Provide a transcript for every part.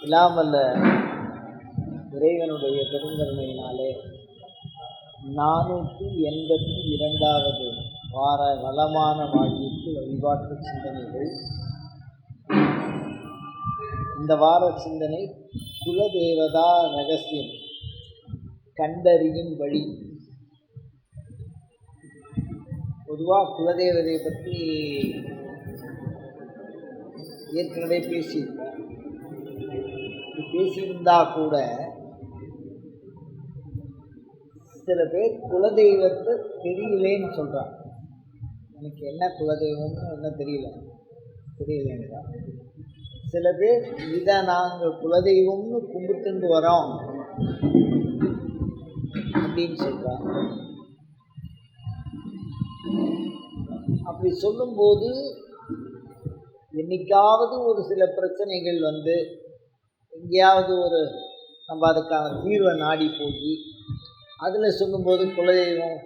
இல்லாமல்ல இறைவனுடைய பெருங்கருணையினாலே 482வது வார வளமான வாழ்விற்கு வழிபாட்டு சிந்தனைகள். இந்த வார சிந்தனை குலதேவதா ரகசியம் கண்டறியும் வழி. பொதுவாக குலதேவதையை பற்றி ஏற்கனவே பேசியிருந்தா கூட சில பேர் குலதெய்வத்தை தெரியலேன்னு சொல்கிறாங்க. எனக்கு என்ன குலதெய்வம்னு என்ன தெரியலன்றா. சில பேர் இதை நாங்கள் குலதெய்வம்னு கும்பிட்டு வரோம் அப்படின்னு சொல்கிறாங்க. அப்படி சொல்லும்போது என்னைக்காவது ஒரு சில பிரச்சனைகள் எங்கேயாவது நம்ம அதுக்கான தீர்வை நாடி போய் அதில் சொல்லும்போது குலதெய்வம்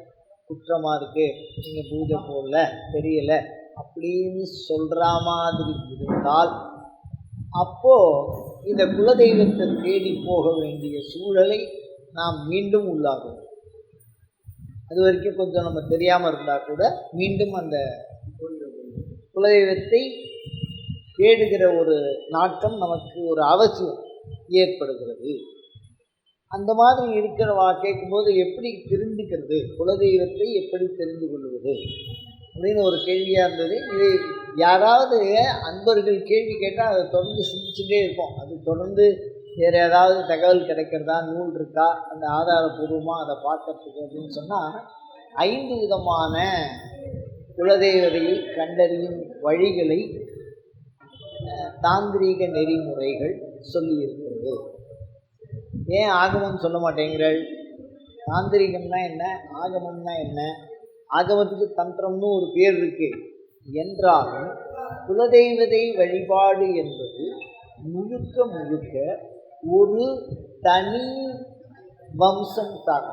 குற்றமாக இருக்குது, நீங்கள் பூஜை போடல தெரியலை அப்படின்னு சொல்கிற மாதிரி இருந்தால் அப்போது இந்த குலதெய்வத்தை தேடி போக வேண்டிய சூழலை நாம் மீண்டும் உள்ளாகும். அது வரைக்கும் கொஞ்சம் நம்ம தெரியாமல் இருந்தால் கூட மீண்டும் அந்த குலதெய்வத்தை தேடுகிற ஒரு நாட்டம் நமக்கு ஒரு அவசியம் ஏற்படுகிறது. அந்த மாதிரி இருக்கிறவா கேட்கும்போது எப்படி தெரிஞ்சுக்கிறது, குலதெய்வத்தை எப்படி தெரிந்து கொள்வது அப்படின்னு ஒரு கேள்வியாக இருந்தது. இது யாராவது அன்பர்கள் கேள்வி கேட்டால் அதை தொடர்ந்து சிந்திச்சுட்டே இருப்போம். அது தொடர்ந்து வேறு ஏதாவது தகவல் கிடைக்கிறதா, நூல் இருக்கா, அந்த ஆதாரபூர்வமாக அதை பார்க்கறதுக்கு அப்படின்னு சொன்னால் 5 விதமான குலதெய்வதையை கண்டறியும் வழிகளை தாந்திரீக நெறிமுறைகள் சொல்லியிருக்கிறது. ஏன் ஆகமம் சொல்ல மாட்டேங்கிறாள்? தாந்திரிகம்னா என்ன, ஆகமம்னா என்ன? ஆகமத்துக்கு தந்திரம்னு ஒரு பேர் இருக்கு என்றாலும் குலதெய்வதை வழிபாடு என்பது முழுக்க ஒரு தனி வம்சம் தான்.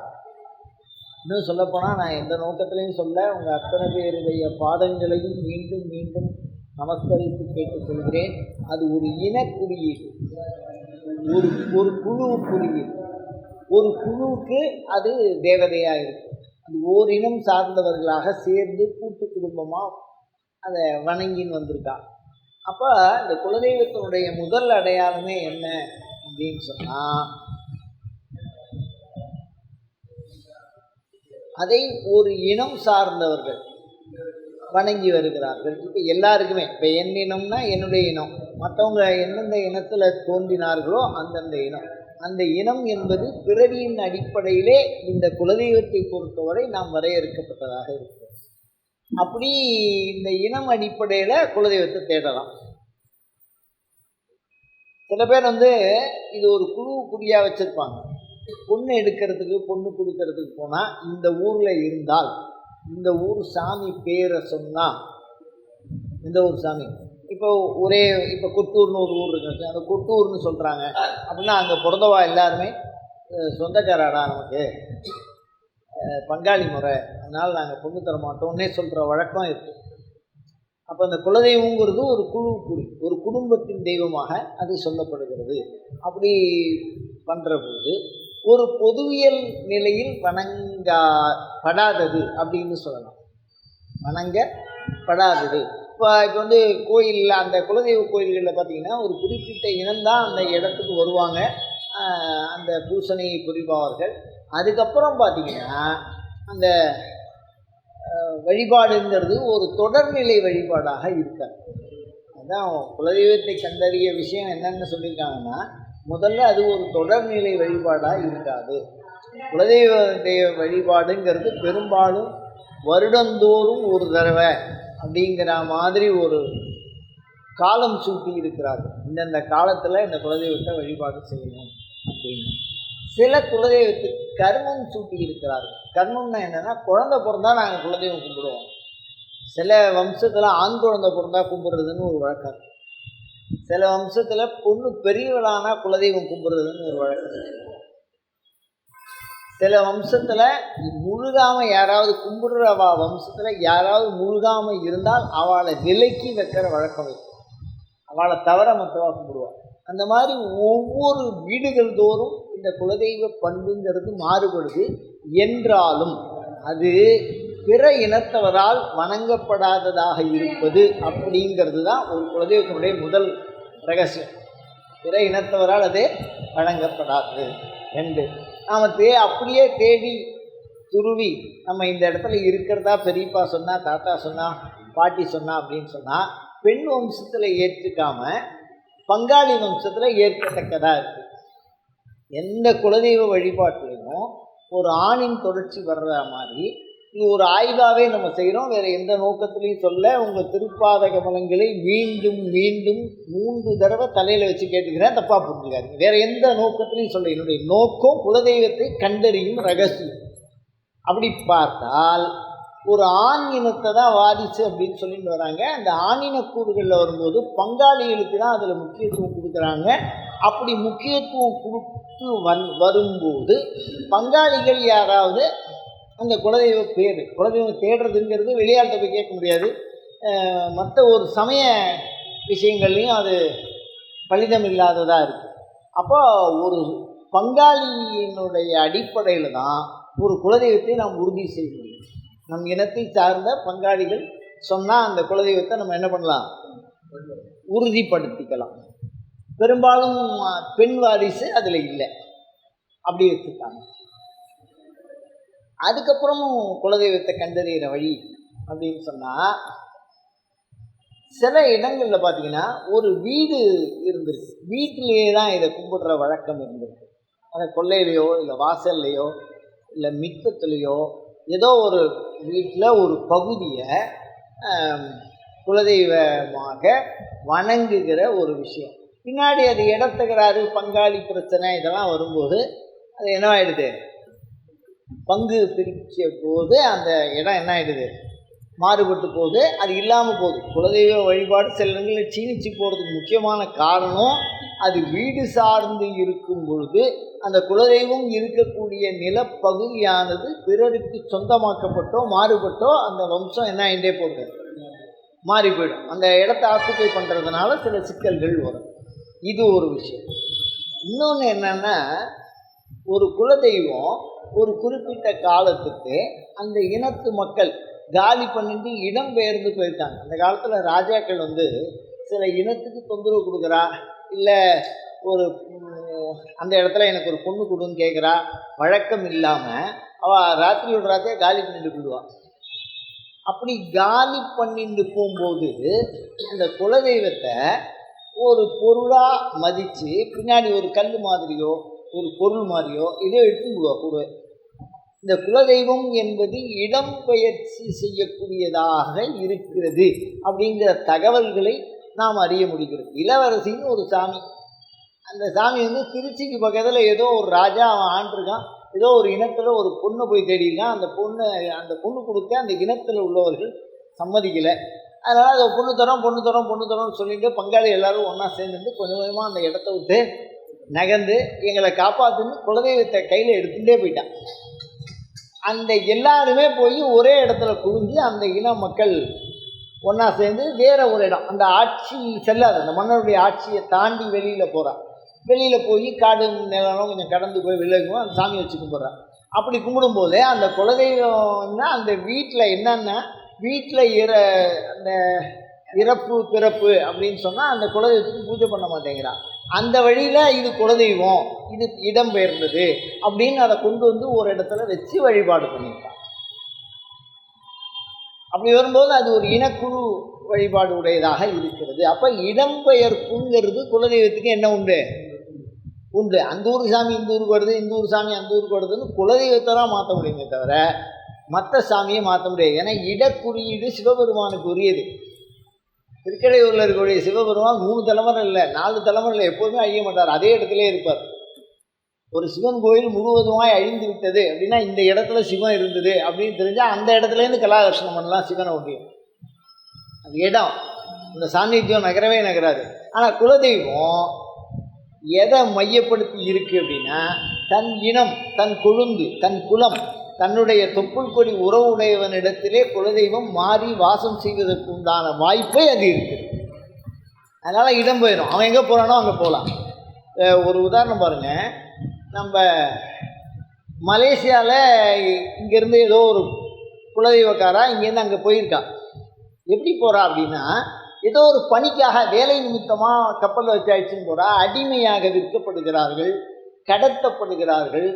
இன்னும் சொல்லப்போனால் நான் எந்த நோக்கத்திலையும் சொல்ல, உங்கள் அத்தனை பேருடைய பாதங்களையும் மீண்டும் மீண்டும் நமஸ்கரித்து கேட்டுக்கொள்கிறேன். அது ஒரு இனக்குறியீடு, ஒரு குழு குறியீடு. ஒரு குழுவுக்கு அது தேவதையாக இருக்கும். அது ஓரினம் சார்ந்தவர்களாக சேர்ந்து கூட்டு குடும்பமாக அதை வணங்கின்னு வந்திருக்கா. அப்போ இந்த குலதெய்வத்தினுடைய முதல் அடையாளமே என்ன அப்படின்னு சொன்னால், அதை ஒரு இனம் சார்ந்தவர்கள் வணங்கி வருகிறார்கள். இப்போ எல்லாருக்குமே, இப்போ என் இனம்னா என்னுடைய இனம், மற்றவங்க எந்தெந்த இனத்தில் தோன்றினார்களோ அந்தந்த இனம். அந்த இனம் என்பது பிறவியின் அடிப்படையிலே இந்த குலதெய்வத்தை பொறுத்தவரை நாம் வரையறுக்கப்பட்டதாக இருக்கிறது. அப்படி இந்த இனம் அடிப்படையில் குலதெய்வத்தை தேடலாம். சில பேர் இது ஒரு குறியாக வச்சுருப்பாங்க. பொண்ணு எடுக்கிறதுக்கு, பொண்ணு கொடுக்கறதுக்கு போனால் இந்த ஊரில் இருந்தால் இந்த ஊர் சாமி பேரை சொன்னால், இந்த ஊர் சாமி இப்போ கொட்டூர்னு ஒரு ஊர் இருக்கு, அந்த கொட்டூர்னு சொல்கிறாங்க அப்படின்னா அங்கே பிறந்தவா எல்லாருமே சொந்தக்காராடா, நமக்கு பங்காளி முறை, அதனால் நாங்கள் பொண்ணு தர மாட்டோம்னே சொல்கிற வழக்கம் இருக்குது. அப்போ அந்த குலதெய்வங்கிறது ஒரு குழு ஒரு குடும்பத்தின் தெய்வமாக அது சொல்லப்படுகிறது. அப்படி பண்ணுற போது ஒரு பொதுவியல் நிலையில் வணங்கப்படாதது அப்படின்னு சொல்லலாம். வணங்கப்படாதது. இப்போ கோயிலில், அந்த குலதெய்வ கோயில்களில் பார்த்திங்கன்னா ஒரு குறிப்பிட்ட இனம்தான் அந்த இடத்துக்கு வருவாங்க, அந்த பூசணையை புரிபவர்கள். அதுக்கப்புறம் பார்த்திங்கன்னா அந்த வழிபாடுங்கிறது ஒரு தொடர்நிலை வழிபாடாக இருக்காது. அதுதான் குலதெய்வத்தை கண்டறிய விஷயம் என்னென்னு சொல்லியிருக்காங்கன்னா, முதல்ல அது ஒரு தொடர்நிலை வழிபாடாக இருக்காது. குலதெய்வ வழிபாடுங்கிறது பெரும்பாலும் வருடந்தோறும் ஒரு தடவை அப்படிங்கிற மாதிரி ஒரு காலம் சூட்டி இருக்கிறார்கள். இந்தந்த காலத்தில் இந்த குலதெய்வத்தை வழிபாடு செய்யணும் அப்படின்னு. சில குலதெய்வத்துக்கு கர்மம் சூட்டி இருக்கிறார்கள். கர்மம்னா என்னென்னா, குழந்தை பிறந்தா நாங்கள் குலதெய்வம் கும்பிடுவோம். சில வம்சத்தில் ஆண் குழந்தை பிறந்தா கும்பிட்றதுன்னு ஒரு வழக்கம். சில வம்சத்தில் பொண்ணு பெரியவளானா குலதெய்வம் கும்பிட்றதுன்னு ஒரு வழக்கம். சில வம்சத்தில் முழுகாமல் யாராவது கும்பிடுறவா வம்சத்தில் யாராவது முழுகாமல் இருந்தால் அவளை விலைக்கு வைக்கிற வழக்கம் இருக்கும். அவளை தவிர மற்றவா கும்பிடுவாள். அந்த மாதிரி ஒவ்வொரு வீடுகள் தோறும் இந்த குலதெய்வ பண்புங்கிறது மாறுபடுது. என்றாலும் அது பிற இனத்தவரால் வணங்கப்படாததாக இருப்பது அப்படிங்கிறது தான் ஒரு குலதெய்வத்தினுடைய முதல் ரகசியம். பிற இனத்தவரால் அது வணங்கப்படாது என்று நாம் அப்படியே தேடி துருவி நம்ம இந்த இடத்துல இருக்கிறதா பெரியப்பா சொன்னால், தாத்தா சொன்னால், பாட்டி சொன்னா அப்படின்னு சொன்னால் பெண் வம்சத்தில் ஏற்றுக்காமல் பங்காளி வம்சத்தில் ஏற்கத்தக்கதாக இருக்குது. எந்த குலதெய்வ வழிபாட்டிலையும் ஒரு ஆணின் தொடர்ச்சி வர்ற மாதிரி இது ஒரு ஆய்வாகவே நம்ம செய்கிறோம். வேறு எந்த நோக்கத்துலையும் சொல்ல. உங்கள் திருப்பாத கமலங்களை மீண்டும் மீண்டும் 3 தடவை தலையில் வச்சு கேட்டுக்கிறேன், தப்பாக புரிஞ்சுக்காதீங்க. வேறு எந்த நோக்கத்துலையும் சொல்ல. என்னுடைய நோக்கம் குலதெய்வத்தை கண்டறியும் ரகசியம். அப்படி பார்த்தால் ஒரு ஆண் இனத்தை தான் வாரிசு அப்படின்னு சொல்லிட்டு வராங்க. அந்த ஆணின கூறுகளில் வரும்போது பங்காளிகளுக்கு தான் அதில் முக்கியத்துவம் கொடுக்குறாங்க. அப்படி முக்கியத்துவம் கொடுத்து வரும்போது பங்காளிகள் யாராவது அந்த குலதெய்வ பேர், குலதெய்வம் தேடுறதுங்கிறது வெளியாள்கிட்ட போய் கேட்க முடியாது. மற்ற ஒரு சமய விஷயங்கள்லையும் அது பலிதம் இல்லாததாக இருக்குது. அப்போ ஒரு பங்காளியினுடைய அடிப்படையில் தான் ஒரு குலதெய்வத்தை நாம் உறுதி செய்ய முடியும். நம் இனத்தை சார்ந்த பங்காளிகள் சொன்னால் அந்த குலதெய்வத்தை நம்ம என்ன பண்ணலாம், உறுதிப்படுத்திக்கலாம். பெரும்பாலும் பெண் வாரிசு அதில் இல்லை, அப்படி வச்சுருக்காங்க. அதுக்கப்புறமும் குலதெய்வத்தை கண்டறிகிற வழி அப்படின்னு சொன்னால் சில இடங்களில் பார்த்திங்கன்னா ஒரு வீடு இருந்திருக்கு, வீட்டிலேயே தான் இதை கும்பிடுற வழக்கம் இருந்திருக்கு. அந்த கொல்லையிலையோ இல்லை வாசல்லையோ இல்லை மித்தத்துலேயோ ஏதோ ஒரு வீட்டில் ஒரு பகுதியை குலதெய்வமாக வணங்குகிற ஒரு விஷயம். பின்னாடி அது இடத்துக்கிறாரு, பங்காளி பிரச்சனை இதெல்லாம் வரும்போது அது என்ன ஆகிடுது, பங்கு பிரித்த போது அந்த இடம் என்ன ஆகிடுது, மாறுபட்டு போகுது, அது இல்லாமல் போகுது. குலதெய்வ வழிபாடு சில இடங்களில் சீனிச்சு போகிறதுக்கு முக்கியமான காரணம் அது வீடு சார்ந்து இருக்கும் பொழுது அந்த குலதெய்வம் இருக்கக்கூடிய நிலப்பகுதியானது பிறருக்கு சொந்தமாக்கப்பட்டோ மாறுபட்டோ அந்த வம்சம் என்ன ஆகிட்டே போகுது, மாறி போயிடும். அந்த இடத்த ஆக்குப்பை பண்ணுறதுனால சில சிக்கல்கள் வரும். இது ஒரு விஷயம். இன்னொன்று என்னென்னா, ஒரு குலதெய்வம் ஒரு குறிப்பிட்ட காலத்துக்கு அந்த இனத்து மக்கள் காலி பண்ணிட்டு இடம் பெயர்ந்து போயிருக்காங்க. அந்த காலத்தில் ராஜாக்கள் சில இனத்துக்கு தொந்தரவு கொடுக்குறா, இல்லை ஒரு அந்த இடத்துல எனக்கு ஒரு பொண்ணு கொடுன்னு கேட்குறா, வழக்கம் இல்லாமல் அவள் ராத்திரியோட ராத்திரியாக காலி பண்ணிட்டு போயிடுவாள். அப்படி காலி பண்ணிட்டு போகும்போது அந்த குலதெய்வத்தை ஒரு பொருளாக மதித்து பின்னாடி ஒரு கல் மாதிரியோ ஒரு பொருள் மாதிரியோ இதோ எடுத்து விடுவா கூட. இந்த குலதெய்வம் என்பது இடம்பெயர்ச்சி செய்யக்கூடியதாக இருக்கிறது அப்படிங்கிற தகவல்களை நாம் அறிய முடிகிறது. இளவரசின்னு ஒரு சாமி, அந்த சாமி திருச்சிக்கு பக்கத்தில் ஏதோ ஒரு ராஜா அவன் ஆண்டிருக்கான், ஏதோ ஒரு இனத்தில் ஒரு பொண்ணை போய் தேடிருக்கான். அந்த பொண்ணு கொடுக்க அந்த இனத்தில் உள்ளவர்கள் சம்மதிக்கலை. அதனால் அதை பொண்ணு தரோம்னு சொல்லிட்டு பங்காளி எல்லோரும் ஒன்றா சேர்ந்துட்டு கொஞ்சம் கொஞ்சமாக அந்த இடத்த விட்டு நகர்ந்து எங்களை காப்பாற்றுன்னு குலதெய்வத்தை கையில் எடுத்துகிட்டே போயிட்டான். அந்த எல்லாருமே போய் ஒரே இடத்துல குவிஞ்சு அந்த இன மக்கள் ஒன்றா சேர்ந்து வேறு ஒரு இடம், அந்த ஆட்சி செல்லாது, அந்த மன்னருடைய ஆட்சியை தாண்டி வெளியில் போகிறான். வெளியில் போய் காடு நிலம் கொஞ்சம் கடந்து போய் வெளியில் அந்த சாமி வச்சு கும்பிட்றான். அப்படி கும்பிடும்போதே அந்த குலதெய்வம்னா அந்த வீட்டில் என்னென்னா, வீட்டில் அந்த இறப்பு பிறப்பு அப்படின்னு சொன்னால் அந்த குலதெய்வத்துக்கு பூஜை பண்ண மாட்டேங்கிறான். அந்த வழியில் இது குலதெய்வம், இது இடம் பெயர்ந்தது அப்படின்னு அதை கொண்டு ஒரு இடத்துல வச்சு வழிபாடு பண்ணியிருக்கான். அப்படி வரும்போது அது ஒரு இனக்குழு வழிபாடு உடையதாக இருக்கிறது. அப்போ இடம்பெயர்ப்புங்கிறது குலதெய்வத்துக்கு என்ன உண்டு, அந்த ஊர் சாமி இந்த ஊருக்கு வருது, இந்த ஊர் சாமி அந்த ஊருக்கு வருதுன்னு குலதெய்வத்தை தான் மாற்ற முடியுமே தவிர மற்ற சாமியை மாற்ற முடியாது. ஏன்னா இடக்குறியீடு சிவபெருமானுக்கு உரியது. திருக்கடையூரில் இருக்கக்கூடிய சிவபெருமான் 3 தலைமுறை இல்லை 4 தலைமுறையில் எப்போதுமே அழிய மாட்டார், அதே இடத்துலே இருப்பார். ஒரு சிவன் கோயில் முழுவதுமாய் அழிந்து விட்டது அப்படின்னா இந்த இடத்துல சிவன் இருந்தது அப்படின்னு தெரிஞ்சால் அந்த இடத்துலேருந்து கலாதர்ஷனம் பண்ணலாம் சிவனை முடியும். அந்த இடம், அந்த சாநித்தியம் நகரவே நகராது. ஆனால் குலதெய்வம் எதை மையப்படுத்தி இருக்குது அப்படின்னா தன் இனம், தன் கொழுந்து, தன் குலம், தன்னுடைய தொப்புள் கொடி உறவுடையவனிடத்திலே குலதெய்வம் மாறி வாசம் செய்வதற்கு உண்டான வாய்ப்பை அது இருக்குது. அதனால் இடம் போயிடும். அவன் எங்கே போகிறானோ அங்கே போகலாம். ஒரு உதாரணம் பாருங்கள், நம்ம மலேசியாவில் இங்கேருந்து ஏதோ ஒரு குலதெய்வக்காரா இங்கேருந்து அங்கே போயிருக்கா. எப்படி போகிறா அப்படின்னா, ஏதோ ஒரு பணிக்காக வேலை நிமித்தமாக கப்பலில் வச்சு அழைச்சின்னு போகிறா. அடிமையாக விற்கப்படுகிறார்கள், கடத்தப்படுகிறார்கள்,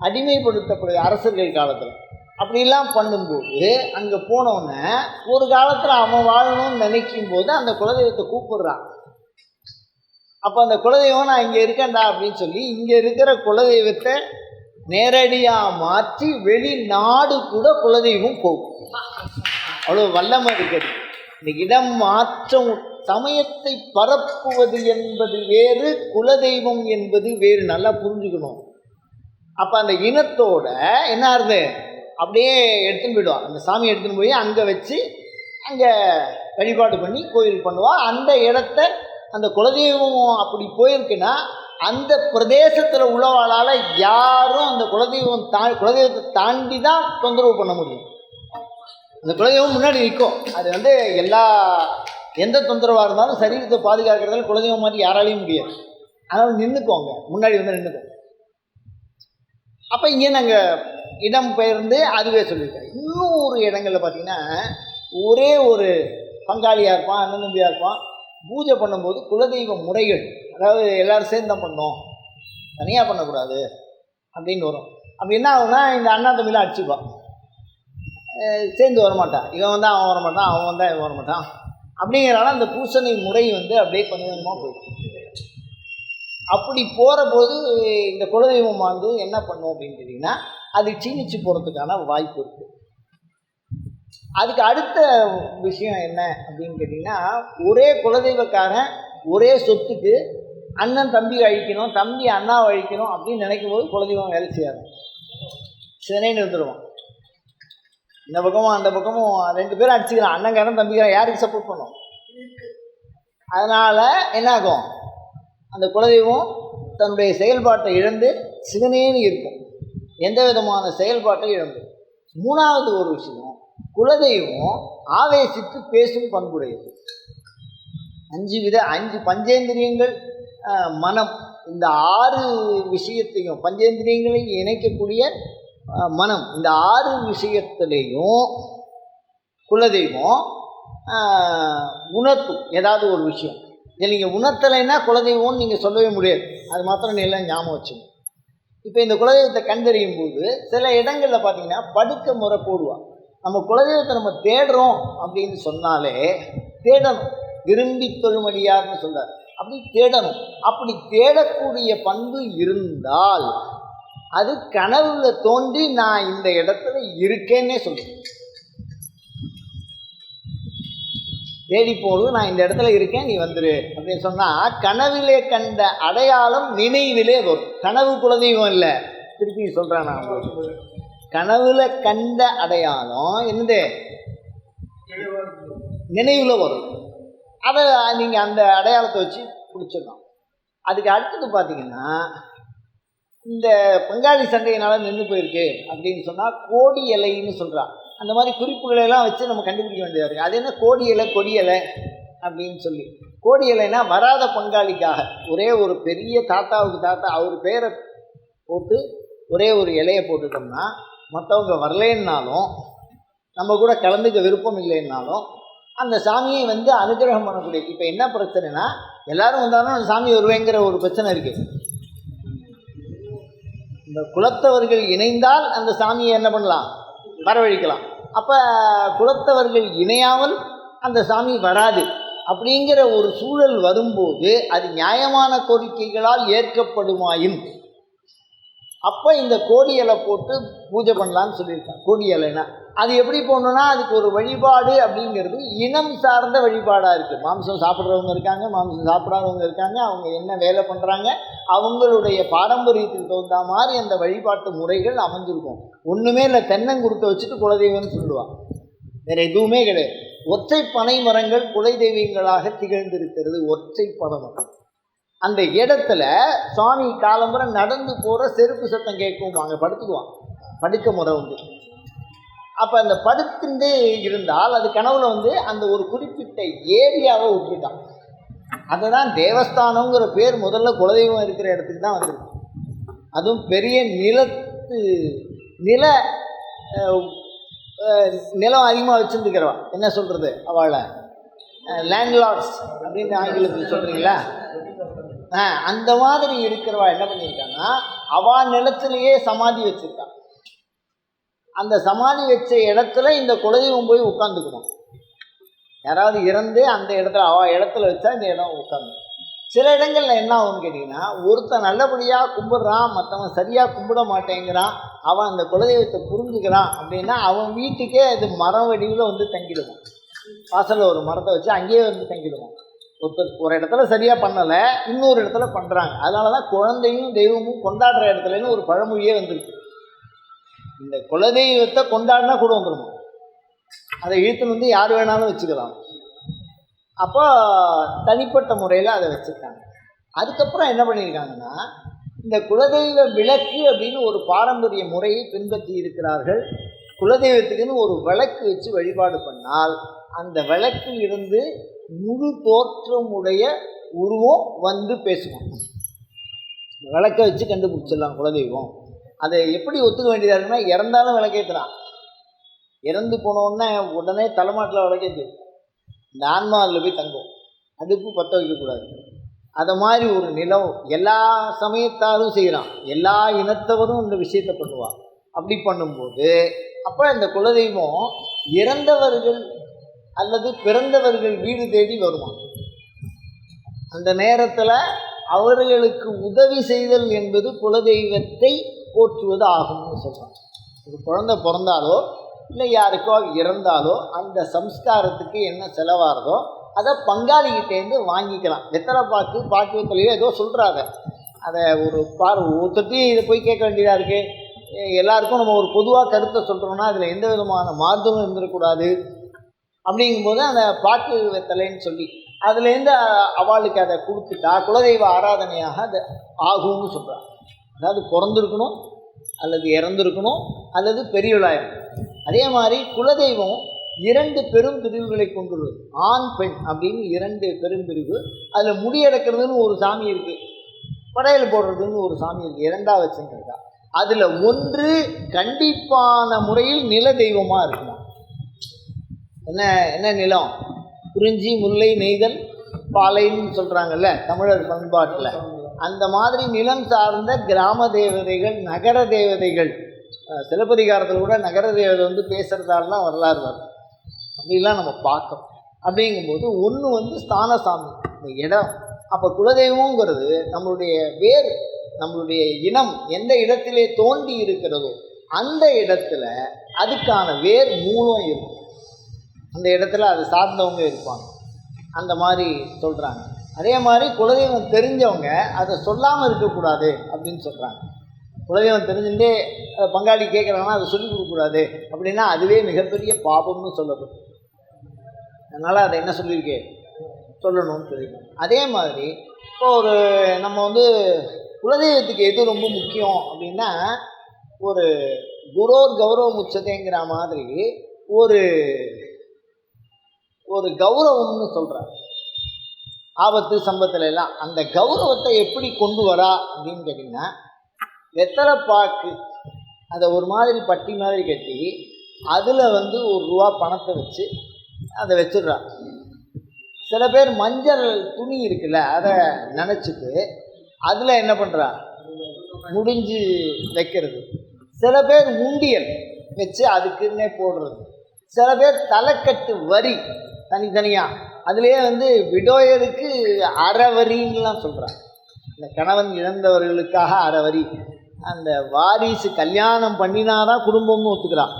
அடிமைப்படுத்தப்படுகிற அரசர்கள் காலத்தில். அப்படிலாம் பண்ணும்போது அங்கே போனோன்னே ஒரு காலத்தில் அவன் வாழணும்னு நினைக்கும் போது அந்த குலதெய்வத்தை கூப்பிடுறான். அப்போ அந்த குலதெய்வம் நான் இங்கே இருக்கேன்டா அப்படின்னு சொல்லி இங்கே இருக்கிற குலதெய்வத்தை நேரடியாக மாற்றி வெளிநாடு கூட குலதெய்வம் போகும். அவ்வளோ வல்லமை இருக்கிறது. இந்த இடம் மாற்றம், சமயத்தை பரப்புவது என்பது வேறு, குலதெய்வம் என்பது வேறு. நல்லா புரிஞ்சுக்கணும். அப்போ அந்த இனத்தோட என்ன ஆகுது, அப்படியே எடுத்துன்னு போயிடுவான். அந்த சாமியை எடுத்துன்னு போய் அங்கே வச்சு அங்கே வழிபாடு பண்ணி கோயில் பண்ணுவாள். அந்த இடத்த அந்த குலதெய்வம் அப்படி போயிருக்குன்னா அந்த பிரதேசத்தில் உள்ளவாளால் யாரும் அந்த குலதெய்வத்தை தாண்டி தான் தொந்தரவு பண்ண முடியும். அந்த குலதெய்வம் முன்னாடி நிற்கும். அது எந்த தொந்தரவாக இருந்தாலும் சரீரத்தை பாதுகாக்கிறதால குலதெய்வம் மாதிரி யாராலையும் முடியாது. அதனால் நின்றுக்கோங்க, முன்னாடி நின்றுக்கோங்க. அப்போ இங்கே நாங்கள் இடம் பெயர்ந்து அதுவே சொல்லியிருக்கேன். இன்னும் ஒரு இடங்களில் பார்த்திங்கன்னா ஒரே ஒரு பங்காளியாக இருப்பான், அண்ணன் தம்பியாக இருப்பான். பூஜை பண்ணும்போது குலதெய்வ முறைகள், அதாவது எல்லோரும் சேர்ந்து தான் பண்ணோம், தனியாக பண்ணக்கூடாது அப்படின்னு வரும். அப்படி என்ன ஆகுனா, இந்த அண்ணா தம்பிலாம் அடிச்சுப்பான், சேர்ந்து வரமாட்டான். இவன் வந்தால் அவன் வரமாட்டான், அவன் வந்தால் இவன் வரமாட்டான். அப்படிங்கிறனால அந்த பூசணி முறை அப்படியே கொஞ்சம் கொஞ்சமாக போயிடும். அப்படி போகிற போது இந்த குலதெய்வம் என்ன பண்ணும் அப்படின்னு கேட்டிங்கன்னா, அது சீனிச்சு போகிறதுக்கான வாய்ப்பு இருக்குது. அதுக்கு அடுத்த விஷயம் என்ன அப்படின்னு கேட்டிங்கன்னா, ஒரே குலதெய்வக்காரன் ஒரே சொத்துக்கு அண்ணன் தம்பி அழிக்கணும், தம்பி அண்ணாவை அழிக்கணும் அப்படின்னு நினைக்கும் போது குலதெய்வம் வேலை செய்யாது, சினைன்னு இருந்துடுவான். இந்த பக்கமும் அந்த பக்கமும் 2 பேரும் அடிச்சுக்கிறான், அண்ணங்காரன் தம்பிக்காரன், யாருக்கு சப்போர்ட் பண்ணும்? அதனால் என்னாகும், அந்த குலதெய்வம் தன்னுடைய செயல்பாட்டை இழந்து சிவனேன்னு இருக்கும், எந்த விதமான செயல்பாட்டை இழந்து. 3வது ஒரு விஷயம், குலதெய்வம் ஆவேசித்து பேசும் பண்புடையது. 5 பஞ்சேந்திரியங்கள், மனம், இந்த 6 விஷயத்தையும், பஞ்சேந்திரியங்களையும் இணைக்கக்கூடிய மனம், இந்த 6 விஷயத்திலையும் குலதெய்வம் உணர்த்தும் ஏதாவது ஒரு விஷயம். இதில் நீங்கள் உணர்த்தலைன்னா குலதெய்வம்னு நீங்கள் சொல்லவே முடியாது. அது மாத்திரம் நீ எல்லாம் ஞாபகம் வச்சுங்க. இப்போ இந்த குலதெய்வத்தை கண்டறியும் போது சில இடங்களில் பார்த்தீங்கன்னா படுக்க முறை போடுவாள். நம்ம குலதெய்வத்தை நம்ம தேடுறோம் அப்படின்னு சொன்னாலே தேடணும், விரும்பி தொழுமடியார்னு சொல்கிறார். அப்படி தேடணும். அப்படி தேடக்கூடிய பண்பு இருந்தால் அது கனவுல தோன்றி நான் இந்த இடத்துல இருக்கேன்னே சொல்லுவேன். தேடி போது நான் இந்த இடத்துல இருக்கேன், நீ வந்துரு அப்படின்னு சொன்னால் கனவிலே கண்ட அடையாளம் நினைவிலே வரும். கனவு குலதெய்வம் இல்லை, திருப்பி சொல்கிறேன் நான், கனவுல கண்ட அடையாளம் என்னது நினைவில் வரும். அதை நீங்கள் அந்த அடையாளத்தை வச்சு பிடிச்சிடலாம். அதுக்கு அடுத்தது பார்த்தீங்கன்னா, இந்த பங்காளி சண்டையினால் நின்று போயிருக்கு அப்படின்னு சொன்னால் கோடி இலைன்னு சொல்கிறான். அந்த மாதிரி குறிப்புகளெல்லாம் வச்சு நம்ம கண்டுபிடிக்க வேண்டியதாக இருக்குது. அது என்ன கோடி இலை, கொடி இலை அப்படின்னு சொல்லி. கோடி இலைன்னா வராத பங்காளிக்காக ஒரே ஒரு பெரிய தாத்தாவுக்கு தாத்தா அவர் பேரை போட்டு ஒரே ஒரு இலையை போட்டுட்டோம்னா மற்றவங்க வரலேன்னாலும் நம்ம கூட கலந்துக்க விருப்பம் இல்லைன்னாலும் அந்த சாமியை அனுகிரகம் பண்ணக்கூடிய. இப்போ என்ன பிரச்சனைனா, எல்லோரும் வந்தாலும் அந்த சாமி வருவேங்கிற ஒரு பிரச்சனை இருக்குது. இந்த குலத்தவர்கள் இணைந்தால் அந்த சாமியை என்ன பண்ணலாம், வரவழைக்கலாம். அப்போ குலத்தவர்கள் இணையாமல் அந்த சாமி வராது. அப்படிங்கிற ஒரு சூழல் வரும்போது அது நியாயமான கோரிக்கைகளால் ஏற்கப்படுமாயின் அப்போ இந்த கோடி இலை போட்டு பூஜை பண்ணலான்னு சொல்லியிருக்காங்க. கோடி இலைனா அது எப்படி போடணுன்னா, அதுக்கு ஒரு வழிபாடு அப்படிங்கிறது இனம் சார்ந்த வழிபாடாக இருக்குது. மாம்சம் சாப்பிட்றவங்க இருக்காங்க, மாம்சம் சாப்பிடாதவங்க இருக்காங்க. அவங்க என்ன வேலை பண்ணுறாங்க, அவங்களுடைய பாரம்பரியத்துக்கு தகுந்த மாதிரி அந்த வழிபாட்டு முறைகள் அமைஞ்சிருக்கும். ஒன்றுமே இல்லை, தென்னங்குருத்தை வச்சுட்டு குலதெய்வம்னு சொல்லுவாள், வேறு எதுவுமே கிடையாது. ஒற்றை பனை மரங்கள் குலை தெய்வங்களாக திகழ்ந்திருக்கிறது. ஒற்றை பனை மரம். அந்த இடத்துல சுவாமி காலம்புரை நடந்து போகிற செருப்பு சத்தம் கேட்கும். அங்கே படுத்துக்குவான், படுக்க முறை உண்டு. அப்போ அந்த படுத்துட்டு இருந்தால் அது கனவுல அந்த ஒரு குறிப்பிட்ட ஏரியாவை விட்டுட்டான். அதுதான் தேவஸ்தானங்கிற பேர் முதல்ல குலதெய்வம் இருக்கிற இடத்துக்கு தான் வந்திருக்கு. அதுவும் பெரிய நிலம் அதிகமாக வச்சுருக்கிறவா, என்ன சொல்கிறது, அவளை லேண்ட்லார்ட்ஸ் அப்படின்னு ஆங்கிலத்தில் சொல்கிறீங்களா, அந்த மாதிரி இருக்கிறவா என்ன பண்ணியிருக்காங்கன்னா அவள் நிலத்திலேயே சமாதி வச்சுருக்கா. அந்த சமாதி வச்ச இடத்துல இந்த குலதெய்வம் போய் உட்காந்துக்கணும். யாராவது இறந்து அந்த இடத்துல அவள் இடத்துல வச்சா இந்த இடம் உட்காந்து. சில இடங்களில் என்ன ஆகும்னு கேட்டிங்கன்னா, ஒருத்தன் நல்லபடியாக கும்பிட்றான், மற்றவன் சரியாக கும்பிட மாட்டேங்கிறான், அவன் அந்த குலதெய்வத்தை புரிஞ்சுக்கிறான் அப்படின்னா அவன் வீட்டுக்கே அது மரம் வடிவில் வந்து தங்கிடுவான். வாசலில் ஒரு மரத்தை வச்சு அங்கேயே வந்து தங்கிடுவான். ஒரு இடத்துல சரியாக பண்ணலை, இன்னொரு இடத்துல பண்ணுறாங்க. அதனால தான் குழந்தையும் தெய்வமும் கொண்டாடுற இடத்துலன்னு ஒரு பழமொழியே வந்துருக்கு. இந்த குலதெய்வத்தை கொண்டாடினா கூட வந்துடணும், அதை இழுத்துன்னு வந்து யார் வேணாலும் வச்சுக்கலாம். அப்போ தனிப்பட்ட முறையில் அதை வச்சுருக்காங்க. அதுக்கப்புறம் என்ன பண்ணியிருக்காங்கன்னா, இந்த குலதெய்வ விளக்கு அப்படின்னு ஒரு பாரம்பரிய முறையை பின்பற்றி இருக்கிறார்கள். குலதெய்வத்துக்குன்னு ஒரு விளக்கு வச்சு வழிபாடு பண்ணால் அந்த விளக்கில் இருந்து முழு தோற்றமுடைய உருவம் வந்து பேசுவோம். விளக்கை வச்சு கண்டுபிடிச்சிடலாம் குலதெய்வம். அதை எப்படி ஒத்துக்க வேண்டியதாக இருக்குன்னா, இறந்தாலும் விளக்கேற்றுறான். இறந்து போனோன்னே உடனே தலைமாட்டில் விளக்கேற்று இந்த ஆன்மா அதில் போய் தங்கும். அடுப்பு பற்ற வைக்கக்கூடாது. அதை மாதிரி ஒரு நிலம் எல்லா சமயத்தாரும் செய்கிறான், எல்லா இனத்தவரும் இந்த விஷயத்தை பண்ணுவான். அப்படி பண்ணும்போது அப்போ இந்த குலதெய்வம் இறந்தவர்கள் அல்லது பிறந்தவர்கள் வீடு தேடி வருவான். அந்த நேரத்தில் அவர்களுக்கு உதவி செய்தல் என்பது குலதெய்வத்தை போற்றுவது ஆகும்னு சொல்கிறான். ஒரு குழந்தை பிறந்தாலோ இல்லை யாருக்கோ இறந்தாலோ அந்த சம்ஸ்காரத்துக்கு என்ன செலவாகிறதோ அதை பங்காளிகிட்டேருந்து வாங்கிக்கலாம். வெத்தலை பாக்கு வெத்தலையோ ஏதோ சொல்கிறாங்க. அதை ஒரு ஒருத்தையும் இதை போய் கேட்க வேண்டியதாக இருக்குது. எல்லாருக்கும் நம்ம ஒரு பொதுவாக கருத்தை சொல்கிறோம்னா அதில் எந்த விதமான மார்க்கமும் இருந்துடக்கூடாது. அப்படிங்கும்போது அந்த பாக்கு வெத்தலைன்னு சொல்லி அதுலேருந்து அவளுக்கு அதை கொடுத்துட்டா குலதெய்வ ஆராதனையாக அது ஆகும்னு சொல்கிறாங்க. அதாவது பிறந்திருக்கணும் அல்லது இறந்துருக்கணும் அல்லது பெரியவளாயிருக்கணும். அதே மாதிரி குலதெய்வம் 2 பெரும் பிரிவுகளை கொண்டுள்ளது. ஆண் பெண் அப்படின்னு 2 பெரும் பிரிவு. அதில் முடியெடுக்கிறதுன்னு ஒரு சாமி இருக்குது, படையல் போடுறதுன்னு ஒரு சாமி இருக்குது, 2ஆக வச்சுருக்கா. அதில் ஒன்று கண்டிப்பான முறையில் நில தெய்வமாக இருக்குமா. என்ன நிலம், குறிஞ்சி முல்லை நெய்தல் பாலைன்னு சொல்கிறாங்கல்ல தமிழர் பண்பாட்டில், அந்த மாதிரி நிலம் சார்ந்த கிராம தேவதைகள், நகர தேவதைகள். சிலப்பதிகாரத்தில் கூட நகர தேவதை வந்து பேசுகிறதாலாம் வரலாறு வரும். அப்படிலாம் நம்ம பார்க்கணும். அப்படிங்கும்போது ஒன்று வந்து ஸ்தானசாமி, இந்த இடம். அப்போ குலதெய்வங்கிறது நம்மளுடைய வேர், நம்மளுடைய இனம் எந்த இடத்திலே தோண்டி இருக்கிறதோ அந்த இடத்துல அதுக்கான வேர் மூலம் இருக்கும். அந்த இடத்துல அது சார்ந்தவங்க இருப்பாங்க. அந்த மாதிரி சொல்கிறாங்க. அதே மாதிரி குலதெய்வம் தெரிஞ்சவங்க அதை சொல்லாமல் இருக்கக்கூடாது அப்படின்னு சொல்கிறாங்க. குலதெய்வம் தெரிஞ்சுட்டே பங்காளி கேட்குறாங்கன்னா அதை சொல்லிக் கொடுக்கக்கூடாது அப்படின்னா அதுவே மிகப்பெரிய பாபம்னு சொல்லப்படும். அதனால் அதை என்ன சொல்லியிருக்கே சொல்லணும்னு சொல்லியிருக்கோம். அதே மாதிரி இப்போ நம்ம வந்து குலதெய்வத்துக்கு எது ரொம்ப முக்கியம் அப்படின்னா, ஒரு குரோர் கௌரவம் உச்சதைங்கிற மாதிரி ஒரு கௌரவம்னு சொல்கிறார். ஆபத்து சம்பத்தில் எல்லாம் அந்த கௌரவத்தை எப்படி கொண்டு வரா அப்படின்னு கேட்டிங்கன்னா, வெத்தலை பாக்கு அதை ஒரு மாதிரி பட்டி மாதிரி கட்டி அதில் வந்து ₹1 பணத்தை வச்சு அதை வச்சிடுறா. சில பேர் மஞ்சள் துணி இருக்குல்ல அதை நினச்சிட்டு அதில் என்ன பண்ணுறா, முடிஞ்சு வைக்கிறது. சில பேர் உண்டியல் வச்சு அதுக்குன்னே போடுறது. சில பேர் தலைக்கட்டு வரி தனித்தனியாக அதுலேயே வந்து விடோயருக்கு அறவரின்லாம் சொல்கிறாங்க. இந்த கணவன் இழந்தவர்களுக்காக அறவரி. அந்த வாரிசு கல்யாணம் பண்ணினாதான் குடும்பம்னு ஒத்துக்கிறான்.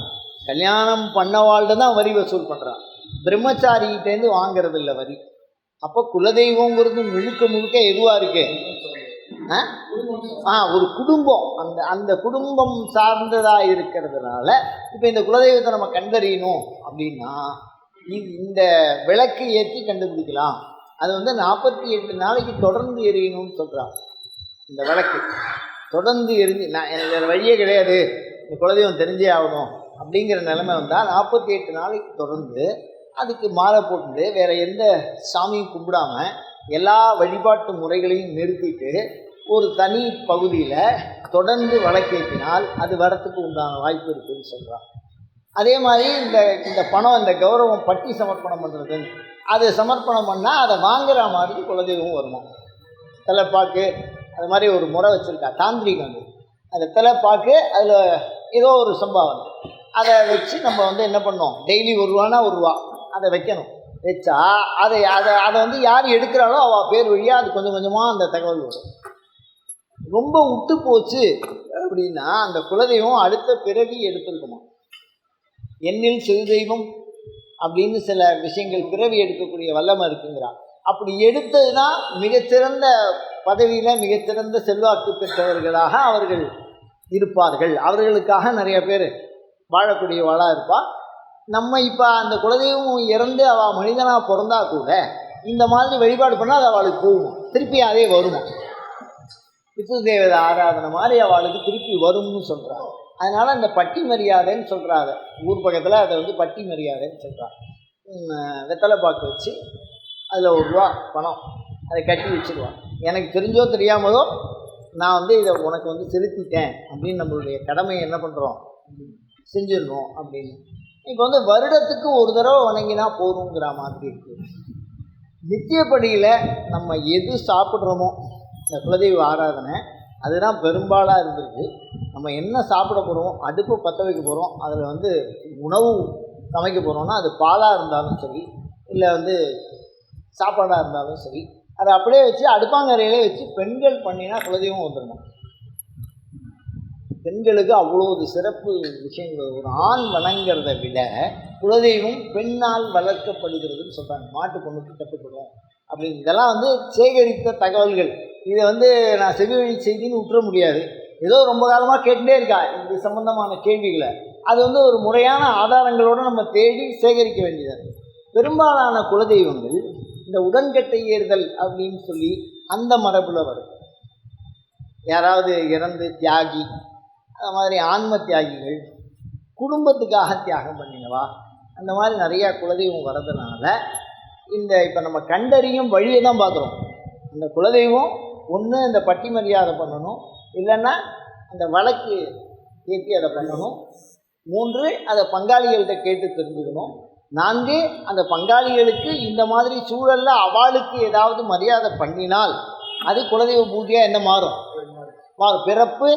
கல்யாணம் பண்ணவாழ்கிட்ட தான் வரி வசூல் பண்ணுறான். பிரம்மச்சாரிகிட்டேருந்து வாங்கிறது இல்லை வரி. அப்போ குலதெய்வங்கிறது முழுக்க எதுவாக இருக்கு, ஒரு குடும்பம். அந்த குடும்பம் சார்ந்ததாக இருக்கிறதுனால இப்போ இந்த குலதெய்வத்தை நம்ம கண்டறியணும் அப்படின்னா இந்த விளக்கு ஏற்றி கண்டுபிடிக்கலாம். அது வந்து 48 நாளைக்கு தொடர்ந்து எரியணும்னு சொல்கிறான். இந்த விளக்கு தொடர்ந்து எரிஞ்சு எனக்கு வழியே கிடையாது, இந்த குலதெய்வம் தெரிஞ்சே ஆகணும் அப்படிங்கிற நிலைமை வந்தால் 48 நாளைக்கு தொடர்ந்து அதுக்கு மாலை போட்டுட்டு வேறு எந்த சாமியும் கும்பிடாமல் எல்லா வழிபாட்டு முறைகளையும் நிறுத்திட்டு ஒரு தனி பகுதியில் தொடர்ந்து வழக்கேற்றினால் அது வரத்துக்கு உண்டான வாய்ப்பு இருக்குதுன்னு சொல்கிறான். அதே மாதிரி இந்த பணம், இந்த கௌரவம் பட்டி சமர்ப்பணம் பண்ணுறது, அது சமர்ப்பணம் பண்ணால் அதை வாங்குகிற மாதிரி குலதெய்வம் வருமா. தலைப்பாக்கு அது மாதிரி ஒரு முறை வச்சுருக்கா தாந்திரிகம். அந்த தலைப்பாக்கு அதில் ஏதோ ஒரு சம்பாவனை அதை வச்சு நம்ம என்ன பண்ணோம், டெய்லி 1 ரூபானா 1 ரூபா அதை வைக்கணும். வச்சா அதை யார் எடுக்கிறாளோ அவள் பேர் வழியாக அது கொஞ்சம் கொஞ்சமாக அந்த தகவல் வரும். ரொம்ப விட்டு போச்சு அப்படின்னா அந்த குலதெய்வம் அடுத்த பிறவி எடுத்துருக்குமா. எண்ணில் சிறுதெய்வம் அப்படின்னு சில விஷயங்கள் பிறவி எடுக்கக்கூடிய வல்லமை இருக்குங்கிறான். அப்படி எடுத்தது தான் மிகச்சிறந்த பதவியில் மிகச்சிறந்த செல்வாக்கு பெற்றவர்களாக அவர்கள் இருப்பார்கள். அவர்களுக்காக நிறைய பேர் வாழக்கூடியவாளாக இருப்பாள். நம்ம இப்போ அந்த குலதெய்வம் இறந்து அவள் மனிதனாக பிறந்தா கூட இந்த மாதிரி வழிபாடு பண்ணால் அது அவளுக்கு போகுமா, திருப்பி அதே வருமா. பித்ரு தேவதை ஆராதனை மாதிரி அவளுக்கு திருப்பி வரும்னு சொல்கிறாங்க. அதனால் அந்த பட்டி மரியாதைன்னு சொல்கிறாங்க. ஊர் பக்கத்தில் அதை பட்டி மரியாதைன்னு சொல்கிறாங்க. வெத்தலை பாக்கு வச்சு அதில் 1 ரூபா பணம் அதை கட்டி வச்சுருவான். எனக்கு தெரிஞ்சோ தெரியாமலோ நான் இதை உனக்கு செலுத்திட்டேன் அப்படின்னு நம்மளுடைய கடமையை என்ன பண்ணுறோம், செஞ்சிடணும் அப்படின்னு. இப்போ வருடத்துக்கு ஒரு தடவை வணங்கினா போதுங்கிற மாதிரி இருக்குது. நித்தியப்படியில் நம்ம எது சாப்பிட்றோமோ இந்த குலதெய்வ ஆராதனை அதுதான் பெரும்பாலாக இருந்திருக்கு. நம்ம என்ன சாப்பிட போகிறோம், அடுப்பு பற்ற வைக்க போகிறோம், அதில் உணவு சமைக்க போகிறோம்னா அது பாலாக இருந்தாலும் சரி, இல்லை சாப்பாடாக இருந்தாலும் சரி, அதை அப்படியே வச்சு அடுப்பாங்கரையிலே வச்சு பெண்கள் பண்ணினா குலதெய்வம் வந்துடணும். பெண்களுக்கு அவ்வளோது சிறப்பு விஷயங்கள். ஒரு ஆண் வணங்கிறத விட குலதெய்வம் பெண்ணால் வளர்க்கப்படுகிறதுன்னு சொல்கிறாங்க. மாட்டு பொண்ணுக்கு கட்டுப்படும் அப்படின்னு. இதெல்லாம் சேகரித்த தகவல்கள். இதை நான் செவிவழி செய்தின்னு விட்டுற முடியாது. ஏதோ ரொம்ப காலமாக கேட்டுகிட்டே இருக்கா இது சம்பந்தமான கேள்விகளை. அது ஒரு முறையான ஆதாரங்களோடு நம்ம தேடி சேகரிக்க வேண்டியது. பெரும்பாலான குலதெய்வங்கள் இந்த உடன்கட்டை ஏறுதல் அப்படின்னு சொல்லி அந்த மரபில் வரும். யாராவது இறந்து தியாகி, அது மாதிரி ஆன்ம தியாகிகள், குடும்பத்துக்காக தியாகம் பண்ணினவா, அந்த மாதிரி நிறையா குலதெய்வம் வர்றதுனால இப்போ நம்ம கண்டறியும் வழியை தான் பார்க்குறோம். அந்த குலதெய்வம் ஒன்று அந்த பட்டி மரியாதை பண்ணணும், இல்லைன்னா அந்த வழக்கு ஏற்றி அதை பண்ணணும். 3 அதை பங்காளிகள்கிட்ட கேட்டு தெரிஞ்சுக்கணும். 4 அந்த பங்காளிகளுக்கு இந்த மாதிரி சூழலில் அவளுக்கு ஏதாவது மரியாதை பண்ணினால் அது குலதெய்வ பூஜையாக என்ன மாறும். பிறப்பு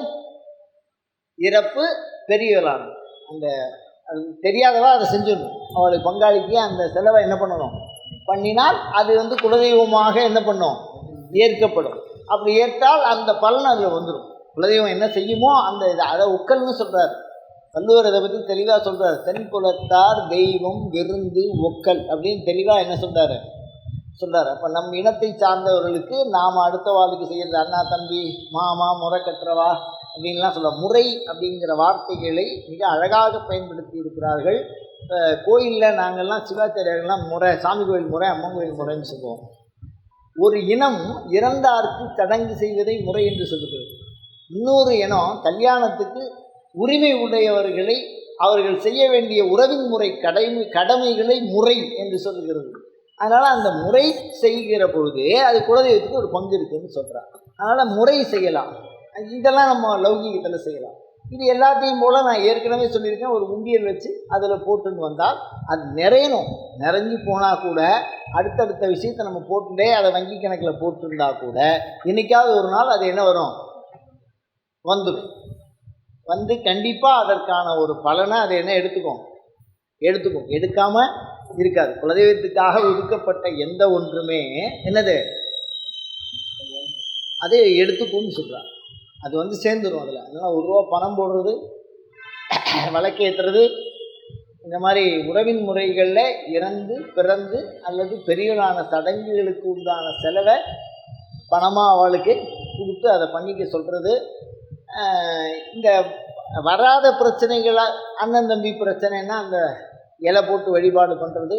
இறப்பு பெரியவளான அந்த அது தெரியாதவா அதை செஞ்சிடணும். அவளுக்கு பங்காளிக்கு அந்த செலவை என்ன பண்ணணும் பண்ணினால் அது குலதெய்வமாக என்ன பண்ணும், ஏற்கப்படும். அப்படி ஏற்றால் அந்த பலன் அதில் வந்துடும். குலதெய்வம் என்ன செய்யுமோ அந்த அதை உக்கல்னு சொல்கிறார் வள்ளுவர். அதை பற்றி தெளிவாக சொல்கிறார். தென்புலத்தார் தெய்வம் விருந்து ஒக்கல் அப்படின்னு தெளிவாக என்ன சொல்கிறார். அப்போ நம் இனத்தை சார்ந்தவர்களுக்கு நாம் அடுத்த வாழ்க்கை செய்கிறது அண்ணா தம்பி மாமா முறை கட்டுறவா அப்படின்லாம் சொல்ல. முறை அப்படிங்கிற வார்த்தைகளை மிக அழகாக பயன்படுத்தி இருக்கிறார்கள். கோயிலில் நாங்கள்லாம் சிவாச்சாரியர்கள்லாம் முறை, சாமி கோயில் முறை, அம்மன் கோயில் முறைன்னு சொல்லுவோம். ஒரு இனம் இறந்தார்க்கு சடங்கு செய்வதை முறை என்று சொல்லுகிறது. இன்னொரு இனம் கல்யாணத்துக்கு உரிமை உடையவர்களை அவர்கள் செய்ய வேண்டிய உறவின் முறை கடமைகளை முறை என்று சொல்லுகிறது. அதனால் அந்த முறை செய்கிற பொழுது அது குலதெய்வத்துக்கு ஒரு பங்கு இருக்குதுன்னு சொல்கிறாங்க. அதனால் முறை செய்யலாம். இதெல்லாம் நம்ம லௌகீகத்தில் செய்யலாம். இது எல்லாத்தையும் போல் நான் ஏற்கனவே சொல்லியிருக்கேன். ஒரு உண்டியல் வச்சு அதில் போட்டுன்னு வந்தால் அது நிறையணும். நிறைஞ்சு போனால் கூட அடுத்தடுத்த விஷயத்தை நம்ம போட்டுட்டே அதை வங்கி கணக்கில் போட்டுருந்தா கூட என்றைக்காவது ஒரு நாள் அது என்ன வரும், வந்துடும். கண்டிப்பாக அதற்கான ஒரு பலனை அதை என்ன எடுத்துக்கும். எடுக்காமல் இருக்காது. குலதெய்வத்துக்காக ஒதுக்கப்பட்ட எந்த ஒன்றுமே என்னது அதை எடுத்துக்கும்னு சொல்கிறாங்க. அது சேர்ந்துடும் அதில். அதனால் 1 ரூபா பணம் போடுறது, விளக்கேற்றுறது, இந்த மாதிரி உறவின் முறைகளில் இறந்து பிறந்து அல்லது பெரியவளான சடங்குகளுக்கு உண்டான செலவை பணமாக அவளுக்கு கொடுத்து அதை பண்ணிக்க சொல்கிறது. இந்த வராத பிரச்சனைகளாக அண்ணன் தம்பி பிரச்சனைன்னா அந்த இலை போட்டு வழிபாடு பண்ணுறது.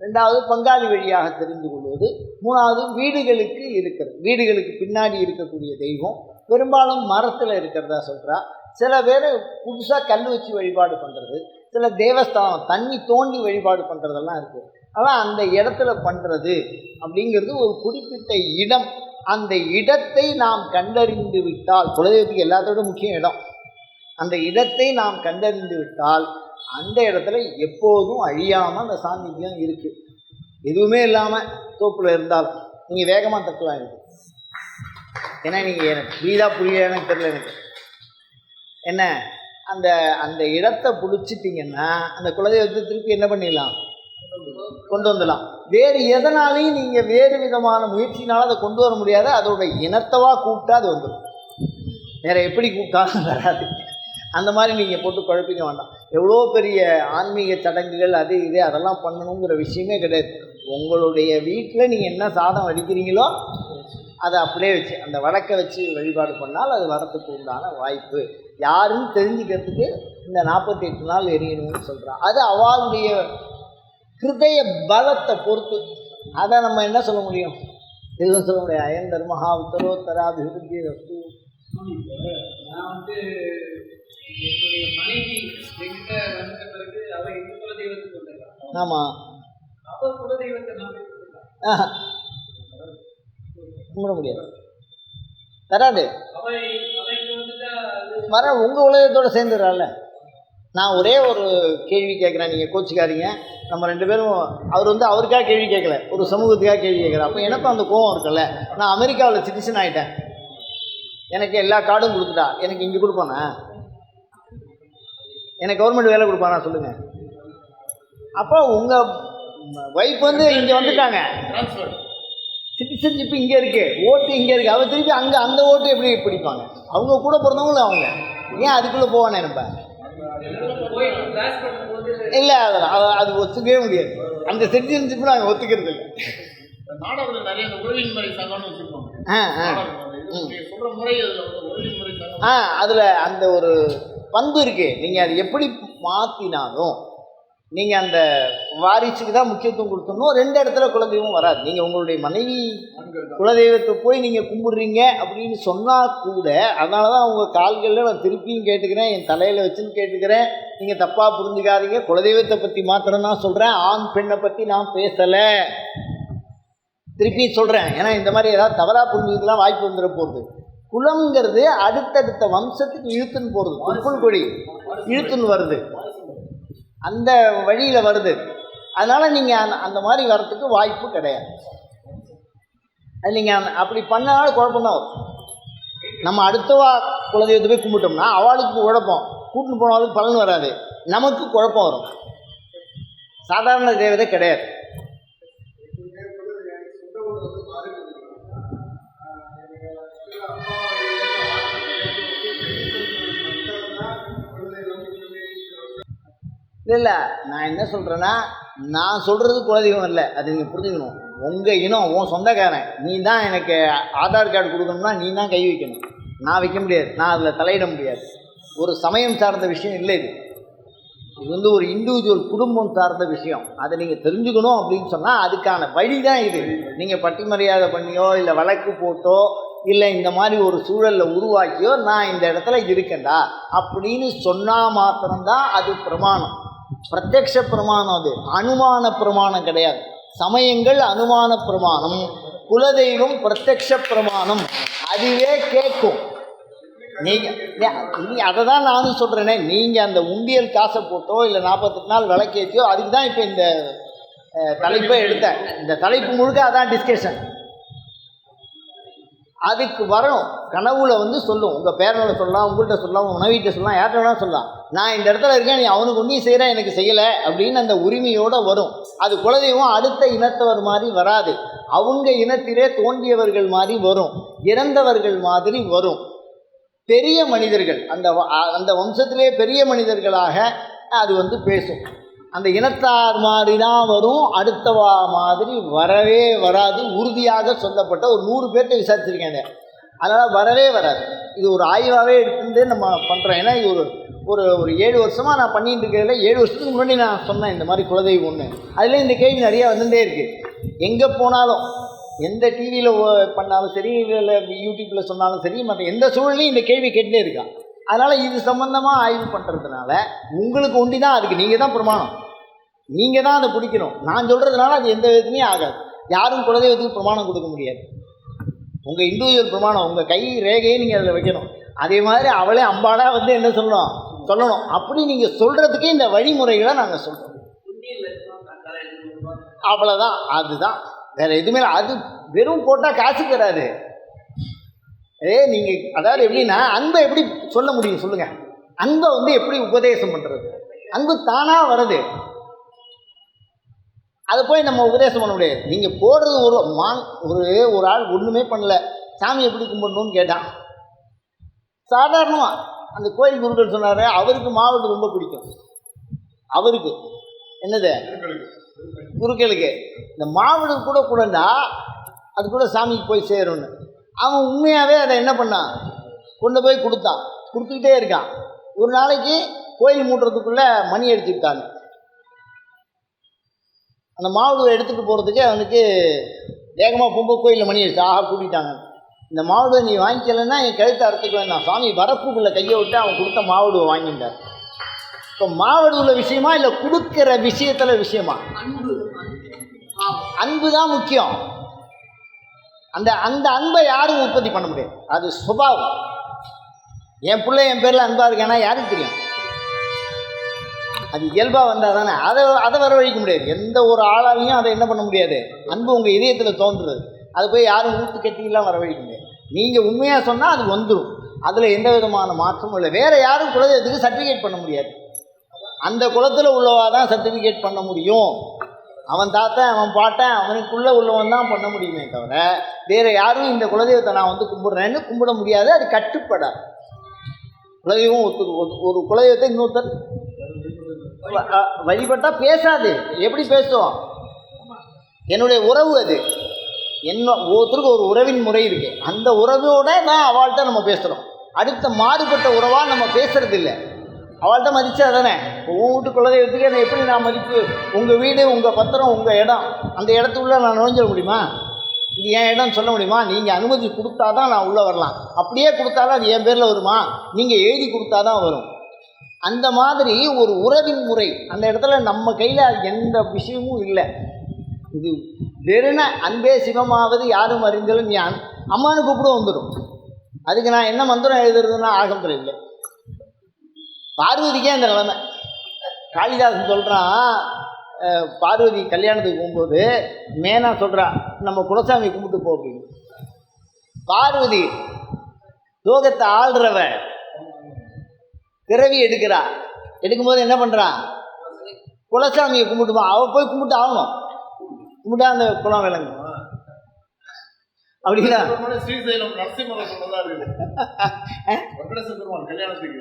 2வது பங்காளி வழியாக தெரிந்து கொள்வது. 3வது வீடுகளுக்கு இருக்கிறது. வீடுகளுக்கு பின்னாடி இருக்கக்கூடிய தெய்வம் பெரும்பாலும் மரத்தில் இருக்கிறதா சொல்கிறா. சில பேர் புதுசாக கல் வச்சு வழிபாடு பண்ணுறது, சில தேவஸ்தானம் தண்ணி தோண்டி வழிபாடு பண்ணுறதெல்லாம் இருக்குது. ஆனால் அந்த இடத்துல பண்ணுறது அப்படிங்கிறது ஒரு குறிப்பிட்ட இடம். அந்த இடத்தை நாம் கண்டறிந்து விட்டால், குலதெய்வத்துக்கு எல்லாத்தோட முக்கியம் இடம். அந்த இடத்தை நாம் கண்டறிந்து விட்டால் அந்த இடத்துல எப்போதும் அழியாமல் அந்த சாநித்தியம் இருக்குது. எதுவுமே இல்லாமல் தோப்பில் இருந்தாலும் நீங்கள் வேகமாக தட்டுவாங்க. ஏன்னா நீங்கள் எனக்கு புரியல எனக்கு தெரியல. எனக்கு என்ன அந்த அந்த இடத்த பிடிச்சிட்டிங்கன்னா அந்த குலதெய்வத்தை திருப்பி என்ன பண்ணிடலாம், கொண்டு வந்துடலாம். வேறு எதனாலையும் நீங்கள் வேறு விதமான முயற்சினாலும் அதை கொண்டு வர முடியாது. அதோட இனத்தவா கூப்பிட்டா அது வந்துடும். வேறு எப்படி கூப்பிட்டாலும் வராது. அந்த மாதிரி நீங்கள் போட்டு குழப்பிக்க வேண்டாம். எவ்வளோ பெரிய ஆன்மீக சடங்குகள் அது இது அதெல்லாம் பண்ணணுங்கிற விஷயமே கிடையாது. உங்களுடைய வீட்டில் நீங்கள் என்ன சாதம் வடிக்கிறீங்களோ அதை அப்படியே வச்சு அந்த வடக்கை வச்சு வழிபாடு பண்ணால் அது வரத்துக்கு உண்டான வாய்ப்பு. யாருன்னு தெரிஞ்சுக்கிறதுக்கு இந்த 48 நாள் எரியணும்னு சொல்கிறான். அது அவளுடைய ஹிருதய பலத்தை பொறுத்து. அதை நம்ம என்ன சொல்ல முடியும், எதுவும் சொல்ல முடியாது. அயன் தர்மஹா உத்தரோத்தராபிவிருத்தி வஸ்து. நான் என்னுடைய மனைவி என்கிட்ட வந்த பிறகு அவள் எங்க குலதெய்வத்துக்கு வந்திருக்கான். ஆமாம், அப்போ குலதெய்வத்தை நான் கும்பிட முடியாது, தராது. அவைக்கு வந்துட்டா வர உங்கள் உலகத்தோடு சேர்ந்துடுறால. நான் ஒரே ஒரு கேள்வி கேட்குறேன், நீங்கள் கோச்சிக்காதீங்க. நம்ம 2 பேரும் அவர் அவருக்காக கேள்வி கேட்கல, ஒரு சமூகத்துக்காக கேள்வி கேட்குறேன். அப்போ எனக்கும் அந்த கோவம் இருக்குல்ல. நான் அமெரிக்காவில் சிட்டிசன் ஆகிட்டேன், எனக்கு எல்லா கார்டும் கொடுத்துட்டா, எனக்கு இங்கே கொடுப்பானா? எனக்கு கவர்மெண்ட் வேலை கொடுப்பானா சொல்லுங்கள். அப்போ உங்கள் ஒய்ஃப் இங்கே வந்துட்டாங்க, சிட்டிசன்ஷிப் இங்கே இருக்குது, ஓட்டு இங்கே இருக்குது. அவள் திருப்பி அங்கே அந்த ஓட்டு எப்படி பிடிப்பாங்க? அவங்க கூட பிறந்தவங்களும் அவங்க ஏன் அதுக்குள்ளே போவானே? நம்ம இல்லை, அதெல்லாம் அது ஒத்துக்கவே முடியாது. அந்த சிட்டிசன்ஷிப் நாங்கள் ஒத்துக்கிறது இல்லை. நாடகத்தில் நிறைய உறவின் முறை சங்கம்னு வச்சுருப்பாங்க. சொல்கிற முறை உறவின் முறை சங்கம். அதில் அந்த ஒரு பண்பு இருக்குது. நீங்கள் அது எப்படி மாற்றினாலும் நீங்கள் அந்த வாரிசுக்கு தான் முக்கியத்துவம் கொடுத்தணும். 2 இடத்துல குலதெய்வம் வராது. நீங்கள் உங்களுடைய மனைவி குலதெய்வத்தை போய் நீங்கள் கும்பிடுறீங்க அப்படின்னு சொன்னால் கூட, அதனால தான் உங்கள் கால்களில் நான் திருப்பியும் கேட்டுக்கிறேன், என் தலையில் வச்சுன்னு கேட்டுக்கிறேன். நீங்கள் தப்பாக புரிஞ்சுக்காதீங்க. குலதெய்வத்தை பற்றி மாத்திரம் தான் சொல்கிறேன், ஆண் பெண்ணை பற்றி நான் பேசலை. திருப்பி சொல்கிறேன், ஏன்னா இந்த மாதிரி ஏதாவது தவறாக புரிஞ்சுக்கலாம் வாய்ப்பு வந்துட போகுது. குலங்கிறது அடுத்தடுத்த வம்சத்துக்கு இழுத்துன்னு போகிறது. புல் கொடி இழுத்துன்னு வருது, அந்த வழியில் வருது. அதனால் நீங்கள் அந்த மாதிரி வர்றதுக்கு வாய்ப்பு கிடையாது. அது நீங்கள் அப்படி பண்ணாலும் குழப்பம்தான் வரும். நம்ம அடுத்தவா குலதெய்வத்தை போய் கும்பிட்டோம்னா அவளுக்கு குழப்பம், கூட்டின்னு போனாலும் பலன் வராது, நமக்கு குழப்பம் வரும். சாதாரண தேவதை கிடையாது. இல்லை, நான் என்ன சொல்கிறேன்னா, நான் சொல்கிறது குலதெய்வம் இல்லை, அது நீங்கள் புரிஞ்சுக்கணும். உங்கள் இனம், உன் சொந்தக்காரன், நீ தான் எனக்கு ஆதார் கார்டு கொடுக்கணும்னா நீ தான் கை வைக்கணும், நான் வைக்க முடியாது, நான் அதில் தலையிட முடியாது. ஒரு சமயம் சார்ந்த விஷயம் இல்லை இது. இது ஒரு இண்டிவிஜுவல் குடும்பம் சார்ந்த விஷயம். அதை நீங்கள் தெரிஞ்சுக்கணும் அப்படின்னு சொன்னால் அதுக்கான வழி தான் இது. நீங்கள் பட்டி மரியாதை பண்ணியோ இல்லை வழக்கு போட்டோ இல்லை இந்த மாதிரி ஒரு சூழலில் உருவாக்கியோ நான் இந்த இடத்துல இருக்கேன்டா அப்படின்னு சொன்னால் மாத்திரம்தான் அது பிரமாணம். பிரத்யக்ஷ பிரமாணம், அது அனுமான பிரமாணம் கிடையாது. சமயங்கள் அனுமான பிரமாணம், குலதெய்வம் பிரத்யக்ஷ பிரமாணம். அதுவே கேட்கும். நீங்கள் அதை தான் நானும் சொல்கிறேனே, நீங்கள் அந்த உண்டியல் காசை போட்டோ இல்லை 48 நாள் விளக்கேற்றியோ, அதுக்கு தான் இப்போ இந்த தலைப்பை எடுத்தேன். இந்த தலைப்பு முழுக்க அதான் டிஸ்கஷன். அதுக்கு வரும் கனவுல சொல்லும், உங்கள் பேரனோட சொல்லலாம், உங்கள்கிட்ட சொல்லலாம், உங்கள் மனைவிட்ட சொல்லலாம், யார்கிட்ட வேணால் சொல்லலாம். நான் இந்த இடத்துல இருக்கேன், நீ அவனுக்கு ஒன்றையும் செய்கிறேன், எனக்கு செய்யலை அப்படின்னு அந்த உரிமையோடு வரும். அது குலதெய்வம் அடுத்த இனத்தவர் மாதிரி வராது, அவங்க இனத்திலே தோன்றியவர்கள் மாதிரி வரும், இறந்தவர்கள் மாதிரி வரும். பெரிய மனிதர்கள், அந்த வம்சத்திலே பெரிய மனிதர்களாக அது பேசும். அந்த இனத்தார் மாதிரி தான் வரும், அடுத்தவா மாதிரி வரவே வராது. உறுதியாக சொல்லப்பட்ட ஒரு 100 பேர்கிட்ட விசாரிச்சிருக்கேன். அதனால் வரவே வராது. இது ஒரு ஆய்வாகவே எடுத்துட்டு நம்ம பண்ணுறோம். ஏன்னா இது ஒரு 7 வருஷமாக நான் பண்ணிட்டு இருக்கிறதுல 7 வருஷத்துக்கு முன்னாடி நான் சொன்னேன் இந்த மாதிரி குலதெய்வம் ஒன்று. அதில் இந்த கேள்வி நிறையா வந்துட்டே இருக்குது. எங்கே போனாலும், எந்த டிவியில் பண்ணாலும் சரி, இல்லை யூடியூப்பில் சொன்னாலும் சரி, மற்ற எந்த சூழலையும் இந்த கேள்வி கேட்டுகிட்டே இருக்கான். அதனால் இது சம்மந்தமாக ஆய்வு பண்ணுறதுனால உங்களுக்கு ஒண்டி தான் அதுக்கு நீங்கள் தான் பிரமாணம். நீங்கள் தான் அதை பிடிக்கணும். நான் சொல்கிறதுனால அது எந்த விதத்துலையும் ஆகாது. யாரும் குலதெய்வத்துக்கு பிரமாணம் கொடுக்க முடியாது. உங்கள் இண்டிவிஜுவல் பிரமாணம், உங்கள் கை ரேகையை நீங்கள் அதில் வைக்கணும். அதே மாதிரி அவளே அம்பாடாக வந்து என்ன சொல்லணும். அப்படி நீங்கள் சொல்கிறதுக்கு இந்த வழிமுறைகளை நாங்கள் சொல்கிறோம். அவ்வளோதான், அதுதான், வேறு எதுவுமே இல்லை. அது வெறும் போட்டால் காசு தராது. நீங்கள் அதாவது எப்படின்னா அன்பை எப்படி சொல்ல முடியும் சொல்லுங்கள்? அன்பை வந்து எப்படி உபதேசம் பண்ணுறது? அன்பு தானாக வருது, அதை போய் நம்ம உபதேசம் பண்ண முடியாது. நீங்கள் போடுறது ஒரு ஆள் ஒன்றுமே பண்ணல, சாமி எப்படி கும்பிடணும்னு கேட்டான். சாதாரணமாக அந்த கோயில் குருக்கள் சொன்னார், அவருக்கு மாவடு ரொம்ப பிடிக்கும். அவருக்கு என்னது, குருக்களுக்கு இந்த மாவடு கூடண்டா அது கூட சாமிக்கு போய் சேரும்னு. அவன் உண்மையாகவே அதை என்ன பண்ணான், கொண்டு போய் கொடுத்துக்கிட்டே இருக்கான். ஒரு நாளைக்கு கோயில் மூட்டுறதுக்குள்ளே மணி அடிச்சுக்கிட்டாங்க. அந்த மாவடுவை எடுத்துகிட்டு போகிறதுக்கு அவனுக்கு வேகமாக போகும்போது கோயிலில் மணி அடிச்சு கூட்டிட்டாங்க. இந்த மாவடுவை நீ வாங்கிக்கலைன்னா என் கழுத்தை அறுத்துக்கு வேண்டாம். சாமி வரப்புக்குள்ளே கையை விட்டு அவன் கொடுத்த மாவடுவை வாங்கிட்டார். இப்போ மாவடு உள்ள விஷயமா இல்லை கொடுக்குற விஷயத்தில் விஷயமா? அன்பு தான் முக்கியம். அந்த அன்பை யாரும் உற்பத்தி பண்ண முடியாது, அது சுபாவம். என் பிள்ளை என் பேரில் அன்பாக இருக்கேன்னா யாருக்கு தெரியும்? அது இயல்பாக வந்தால் தானே. அதை வரவழைக்க முடியாது. எந்த ஒரு ஆளாலையும் அதை என்ன பண்ண முடியாது. அன்பு உங்கள் இதயத்தில் தோன்றுறது, அது போய் யாரும் ஊட்டு கட்டிலாம் வரவழைக்க முடியாது. நீங்கள் உண்மையாக சொன்னால் அது வந்துடும், அதில் எந்த விதமான மாற்றமும் இல்லை. வேறு யாரும் குலதெய்வத்துக்கு சர்டிஃபிகேட் பண்ண முடியாது. அந்த குலத்தில் உள்ளவா தான் சர்டிஃபிகேட் பண்ண முடியும். அவன் தாத்தன் அவன் பாட்டன் அவனுக்குள்ளே உள்ளவன் தான் பண்ண முடியுமே தவிர வேறு யாரும் இந்த குலதெய்வத்தை நான் வந்து கும்பிட்றேன்னு கும்பிட முடியாது. அது கட்டுப்படாது. குலதெய்வம் ஒரு குலதெய்வத்தை இன்னொருத்தர் வழிபட்டால் பேசாது. எப்படி பேசுவோம்? என்னுடைய உறவு அது. ஒவ்வொருத்தருக்கும் ஒரு உறவின் முறை இருக்குது. அந்த உறவோடு தான் அவள்கிட்ட நம்ம பேசுகிறோம். அடுத்த மாறுபட்ட உறவாக நம்ம பேசுகிறது இல்லை. அவள்கிட்ட மதிச்சா தானே. உங்கள் வீட்டு குலதெய்வத்துக்கு என்னை எப்படி நான் மதிப்பு? உங்கள் வீடு, உங்கள் பத்திரம், உங்கள் இடம், அந்த இடத்துக்குள்ளே நான் நுழைஞ்சிட முடியுமா? இது என் இடம்னு சொல்ல முடியுமா? நீங்கள் அனுமதி கொடுத்தா தான் நான் உள்ளே வரலாம். அப்படியே கொடுத்தாலும் அது என் பேரில் வருமா? நீங்கள் எழுதி கொடுத்தா தான் வரும். அந்த மாதிரி ஒரு உறவின் முறை. அந்த இடத்துல நம்ம கையில் எந்த விஷயமும் இல்லை. இது வெறுன அன்பே சிவமாவது யாரும் அறிந்தாலும் ஞான் அம்மானு கூப்பிட வந்துடும். அதுக்கு நான் என்ன மந்திரம் எழுதுறதுன்னா ஆகத்தில் இல்லை. பார்வதிக்கே அந்த நிலைமை. காளிதாசன் சொல்கிறான், பார்வதி கல்யாணத்துக்கு போகும்போது மேனா சொல்கிறான், நம்ம குலசாமி கும்பிட்டு போ அப்படின்னு. பார்வதி லோகத்தை ஆள்றவ பிறவி எடுக்கும்போது என்ன பண்ணுறான்? குலசாமியை கும்பிட்டுமா. அவள் போய் கும்பிட்டு ஆகணும். கும்பிட்டா அந்த குலம் விளங்கும். அப்படின்னா ஸ்ரீசைலம் நரசிம்மரை சொன்னதா இருக்குது. கல்யாணத்துக்கு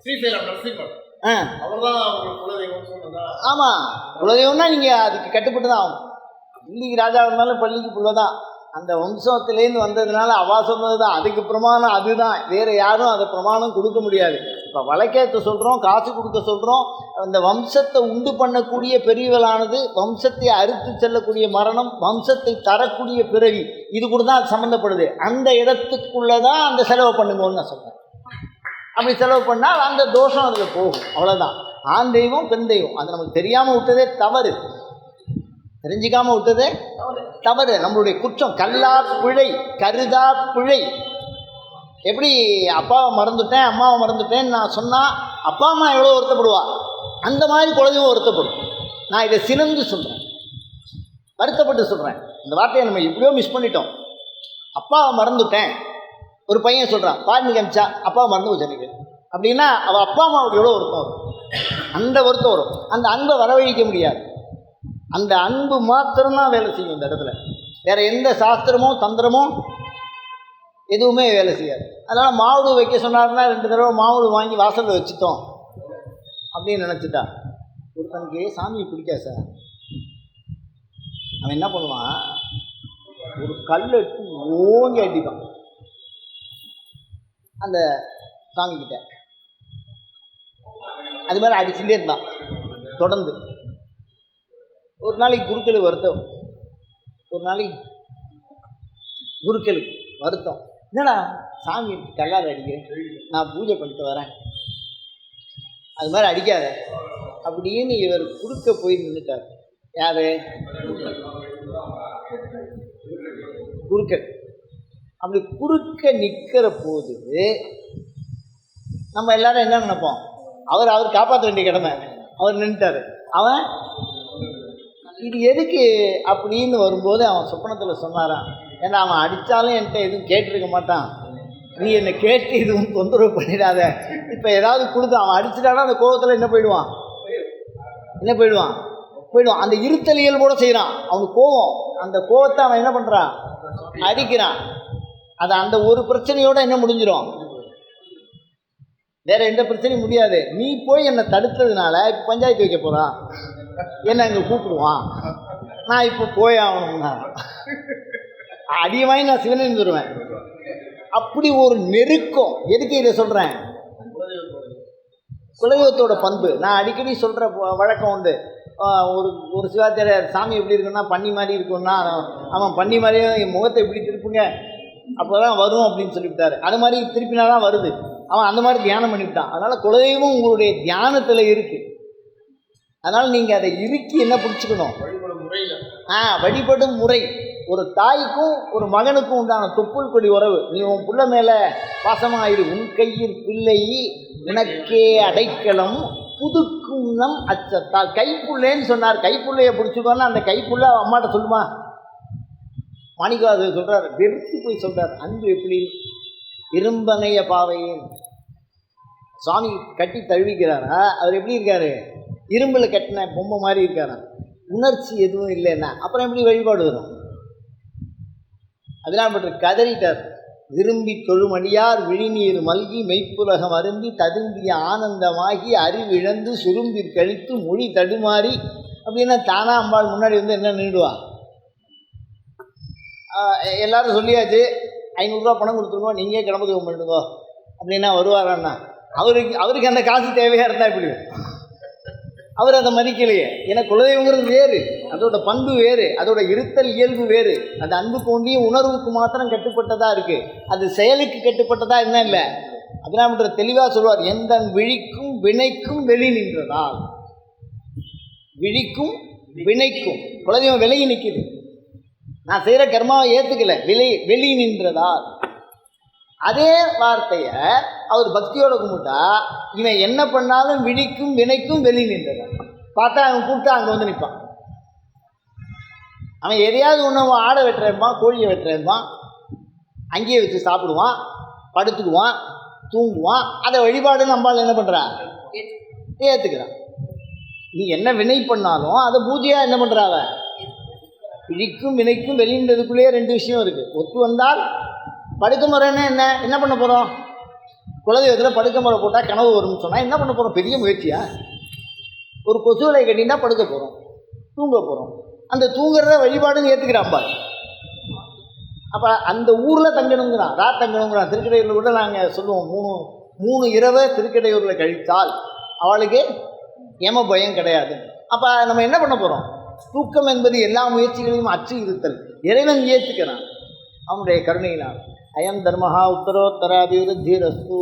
ஸ்ரீசைலம் நரசிம்மர் அவர்தான் குலதெய்வம் சொன்னதா? ஆமாம், குலதெய்வம்னா நீங்கள் அதுக்கு கட்டுப்பட்டு தான் ஆகும். இன்னைக்கு ராஜா இருந்தாலும் பள்ளிக்கு புள்ள தான். அந்த வம்சத்துலேருந்து வந்ததுனால அவா சொன்னது தான் அதுக்கு பிரமாணம். அதுதான், வேறு யாரும் அதை பிரமாணம் கொடுக்க முடியாது. இப்போ வழக்கேற்ற சொல்கிறோம், காசு கொடுக்க சொல்கிறோம். அந்த வம்சத்தை உண்டு பண்ணக்கூடிய பெரியவளானது வம்சத்தை அறுத்து செல்லக்கூடிய மரணம், வம்சத்தை தரக்கூடிய பிறவி, இது கூட தான் சம்மந்தப்படுது. அந்த இடத்துக்குள்ளே தான் அந்த செலவு பண்ணுங்கன்னு நான் சொல்கிறேன். அப்படி செலவு பண்ணால் அந்த தோஷம் அதில் போகும். அவ்வளோதான். ஆண் தெய்வம் பெண் தெய்வம் அது நமக்கு தெரியாமல் விட்டதே தவறு. தெரிஞ்சிக்காமல் விட்டதே தவறு, நம்மளுடைய குற்றம். கல்லா பிழை, கருதா பிழை. எப்படி அப்பாவை மறந்துட்டேன் அம்மாவை மறந்துட்டேன்னு நான் சொன்னால் அப்பா அம்மா எவ்வளோ வருத்தப்படுவா, அந்த மாதிரி குழந்தையும் வருத்தப்படும். நான் இதை சினந்து சொல்கிறேன், வருத்தப்பட்டு சொல்கிறேன். இந்த வார்த்தையை நம்ம எப்படியோ மிஸ் பண்ணிட்டோம். அப்பாவை மறந்துட்டேன் ஒரு பையன் சொல்கிறான், பாருங்க அமிச்சா அப்பாவை மறந்து வச்சுருக்கு அப்படின்னா அவள் அப்பா அம்மாவுக்கு எவ்வளோ வருத்தம் வரும். அந்த வருத்தம் வரும். அந்த அன்பை வரவழைக்க முடியாது. அந்த அன்பு மாத்திரம்தான் வேலை செய்யும் இந்த இடத்துல. வேறு எந்த சாஸ்திரமோ தந்திரமோ எதுவுமே வேலை செய்யாது. அதனால் மாவுடு வைக்க சொன்னார்னா 2 தடவை மாவுடு வாங்கி வாசலில் வச்சுட்டோம் அப்படின்னு நினச்சிட்டா. ஒருத்தனுக்கு சாமியை பிடிக்காது சார். அவன் என்ன பண்ணுவான், ஒரு கல் எடுத்து ஓங்கி அடிப்பான் அந்த சாமிக்கிட்ட. அது மாதிரி அடிச்சுட்டே இருந்தான் தொடர்ந்து. ஒரு நாளைக்கு குருக்களுக்கு வருத்தம், ஒரு நாளைக்கு குருக்களுக்கு வருத்தம், என்னடா சாமி கல்லால் அடிக்கிறேன், நான் பூஜை பண்ணிட்டு வரேன், அது மாதிரி அடிக்காத அப்படின்னு இவர் குறுக்க போய் நின்றுட்டார். யாரு? குறுக்க. அப்படி குறுக்க நிற்கிற போது நம்ம எல்லாரும் என்ன நினைப்போம்? அவர் காப்பாற்ற வேண்டிய கடமை, அவர் நின்றுட்டார். அவன் இது எதுக்கு அப்படின்னு வரும்போது அவன் சொப்பனத்தில் சொன்னாரான், ஏன்னா அவன் அடித்தாலும் என்கிட்ட எதுவும் கேட்டிருக்க மாட்டான், நீ என்னை கேட்டு எதுவும் தொந்தரவு பண்ணிடாத, இப்போ ஏதாவது கொடுத்து அவன் அடிச்சிட்டானா அந்த கோபத்தில் என்ன போயிடுவான், போயிடுவான். அந்த இருத்தல் இயல்போடு செய்கிறான். அவனுக்கு கோபம், அந்த கோபத்தை அவன் என்ன பண்ணுறான், அடிக்கிறான். அது அந்த ஒரு பிரச்சனையோடு என்ன முடிஞ்சிடும், வேற எந்த பிரச்சனையும் முடியாது. நீ போய் என்னை தடுத்ததுனால இப்போ பஞ்சாயத்து வைக்க போகிறான், என்னை அங்கே கூப்பிடுவான், நான் இப்போ போய் ஆகணும்னா அடியமாய் நான் சிவனை இருந்துருவேன். அப்படி ஒரு நெருக்கம். எதுக்கு இதை சொல்கிறேன்? குலதெய்வத்தோட பண்பு. நான் அடிக்கடி சொல்கிற வழக்கம் உண்டு. ஒரு சிவாச்சாரியார் சாமி எப்படி இருக்குன்னா பன்னி மாதிரி இருக்குன்னா, அவன் பன்னி மாதிரியே என் முகத்தை இப்படி திருப்புங்க அப்போ தான் வரும் அப்படின்னு சொல்லிவிட்டார். அது மாதிரி திருப்பினா தான் வருது. அவன் அந்த மாதிரி தியானம் பண்ணிவிட்டான். அதனால் குலதெய்வம் உங்களுடைய தியானத்தில் இருக்குது. அதனால் நீங்கள் அதை இறுக்கி என்ன பிடிச்சிக்கணும், வழிபடும் முறை. ஒரு தாய்க்கும் ஒரு மகனுக்கும் உண்டான தொப்புள் கொடி உறவு. நீ உன் புள்ள மேலே பாசமாயிரு, உன் கையில் பிள்ளை உனக்கே அடைக்கலம் புதுக்கும் நம் அச்சத்தால். கைப்புள்ளேன்னு சொன்னார். கைப்புள்ளையை பிடிச்சிக்கோன்னா அந்த கைப்புள்ள அம்மாட்ட சொல்லுமா? மாணிக்கவாசகர் சொல்கிறார், வெறுத்து போய் சொல்கிறார். அன்பு எப்படி இரும்பனைய பாவையின் சுவாமி கட்டி தழுவிக்கிறாரா? அவர் எப்படி இருக்காரு? இரும்பில் கட்டின பொம்மை மாதிரி இருக்காரா? உணர்ச்சி எதுவும் இல்லைன்னா அப்புறம் எப்படி வழிபாடு வரும்? அதெல்லாம் பற்றி கதறிட்டார். விரும்பி தொழுமணியார் விழிநீர் மல்கி மெய்ப்புலகம் அரும்பி ததும்பிய ஆனந்தமாகி அறிவிழந்து சுரும்பிற் கழித்து மொழி தடுமாறி அப்படின்னா தானா அம்பாள் முன்னாடி வந்து என்ன நின்றுடுவா? எல்லாரும் சொல்லியாச்சு, 500 ரூபா பணம் கொடுத்துருவோம், நீங்கள் கிளம்புக்கு பண்ணிடுங்கோ அப்படின்னா வருவாரான்னா? அவருக்கு அந்த காசு தேவையாக இருந்தால் இப்படி அவர் அதை மதிக்கலையே. ஏன்னா குலதெய்வங்கிறது வேறு, அதோட பண்பு வேறு, அதோட இருத்தல் இயல்பு வேறு. அது அன்புக்கு ஒன்றிய உணர்வுக்கு மாத்திரம் கட்டுப்பட்டதாக இருக்குது, அது செயலுக்கு கட்டுப்பட்டதா என்ன இல்லை. அதனால் தெளிவாக சொல்வார், எந்த விழிக்கும் வினைக்கும் வெளி நின்றதால். விழிக்கும் வினைக்கும் குலதெய்வம் விலகி நிற்கிது. நான் செய்கிற கர்மாவை ஏற்றுக்கலை, வெளி நின்றதால். அதே வார்த்தையை அவர் பக்தியோடு கும்பிட்டா இவன் என்ன பண்ணாலும் விழிக்கும் வினைக்கும் வெளி நின்றதான். பார்த்தா அவன் கூப்பிட்டா அங்கே வந்து நிற்பான். அவன் எதையாவது ஒன்று ஆடை வெட்டுறப்பான், கோழியை வெட்டுறப்பான், அங்கேயே வச்சு சாப்பிடுவான், படுத்துக்குவான், தூங்குவான். அதை வழிபாடு நம்மளால் என்ன பண்ணுறான், ஏற்றுக்கிறான். நீ என்ன வினை பண்ணாலும் அதை பூஜையாக என்ன பண்ணுறாவ? விழிக்கும் வினைக்கும் வெளின்றதுக்குள்ளேயே 2 விஷயம் இருக்குது. ஒத்து வந்தால் படுக்க முறைன்னா என்ன பண்ண போகிறோம்? குலதெய்வத்தில் படுக்க முறை போட்டால் கனவு வரும்னு சொன்னால் என்ன பண்ண போகிறோம்? பெரிய முயற்சியா? ஒரு கொசுவலை கட்டினா படுக்க போகிறோம், தூங்க போகிறோம். அந்த தூங்குறத வழிபாடுன்னு ஏற்றுக்கிறான்பா. அப்போ அந்த ஊரில் தங்கணுங்கிறான், தங்கணுங்கிறான். திருக்கடையூரில் கூட நாங்கள் சொல்லுவோம், 3 இரவை திருக்கடையூரில் கழித்தால் அவளுக்கு ஏம பயம் கிடையாது. அப்போ நம்ம என்ன பண்ண போகிறோம்? தூக்கம் என்பது எல்லா முயற்சிகளையும் அற்று இருத்தல். இறைவன் ஏற்றுக்கிறான் அவனுடைய கருணையினால். அயம் தர்மஹா உத்தரோத்தராபிவிருத்திரஸ்து.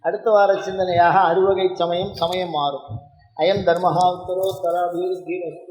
அடுத்த வார சிந்தனையாக 6 வகை சமயம் மாறும். அயம் தர்மஹா உத்தரோத்தராபிவிருத்திரஸ்து.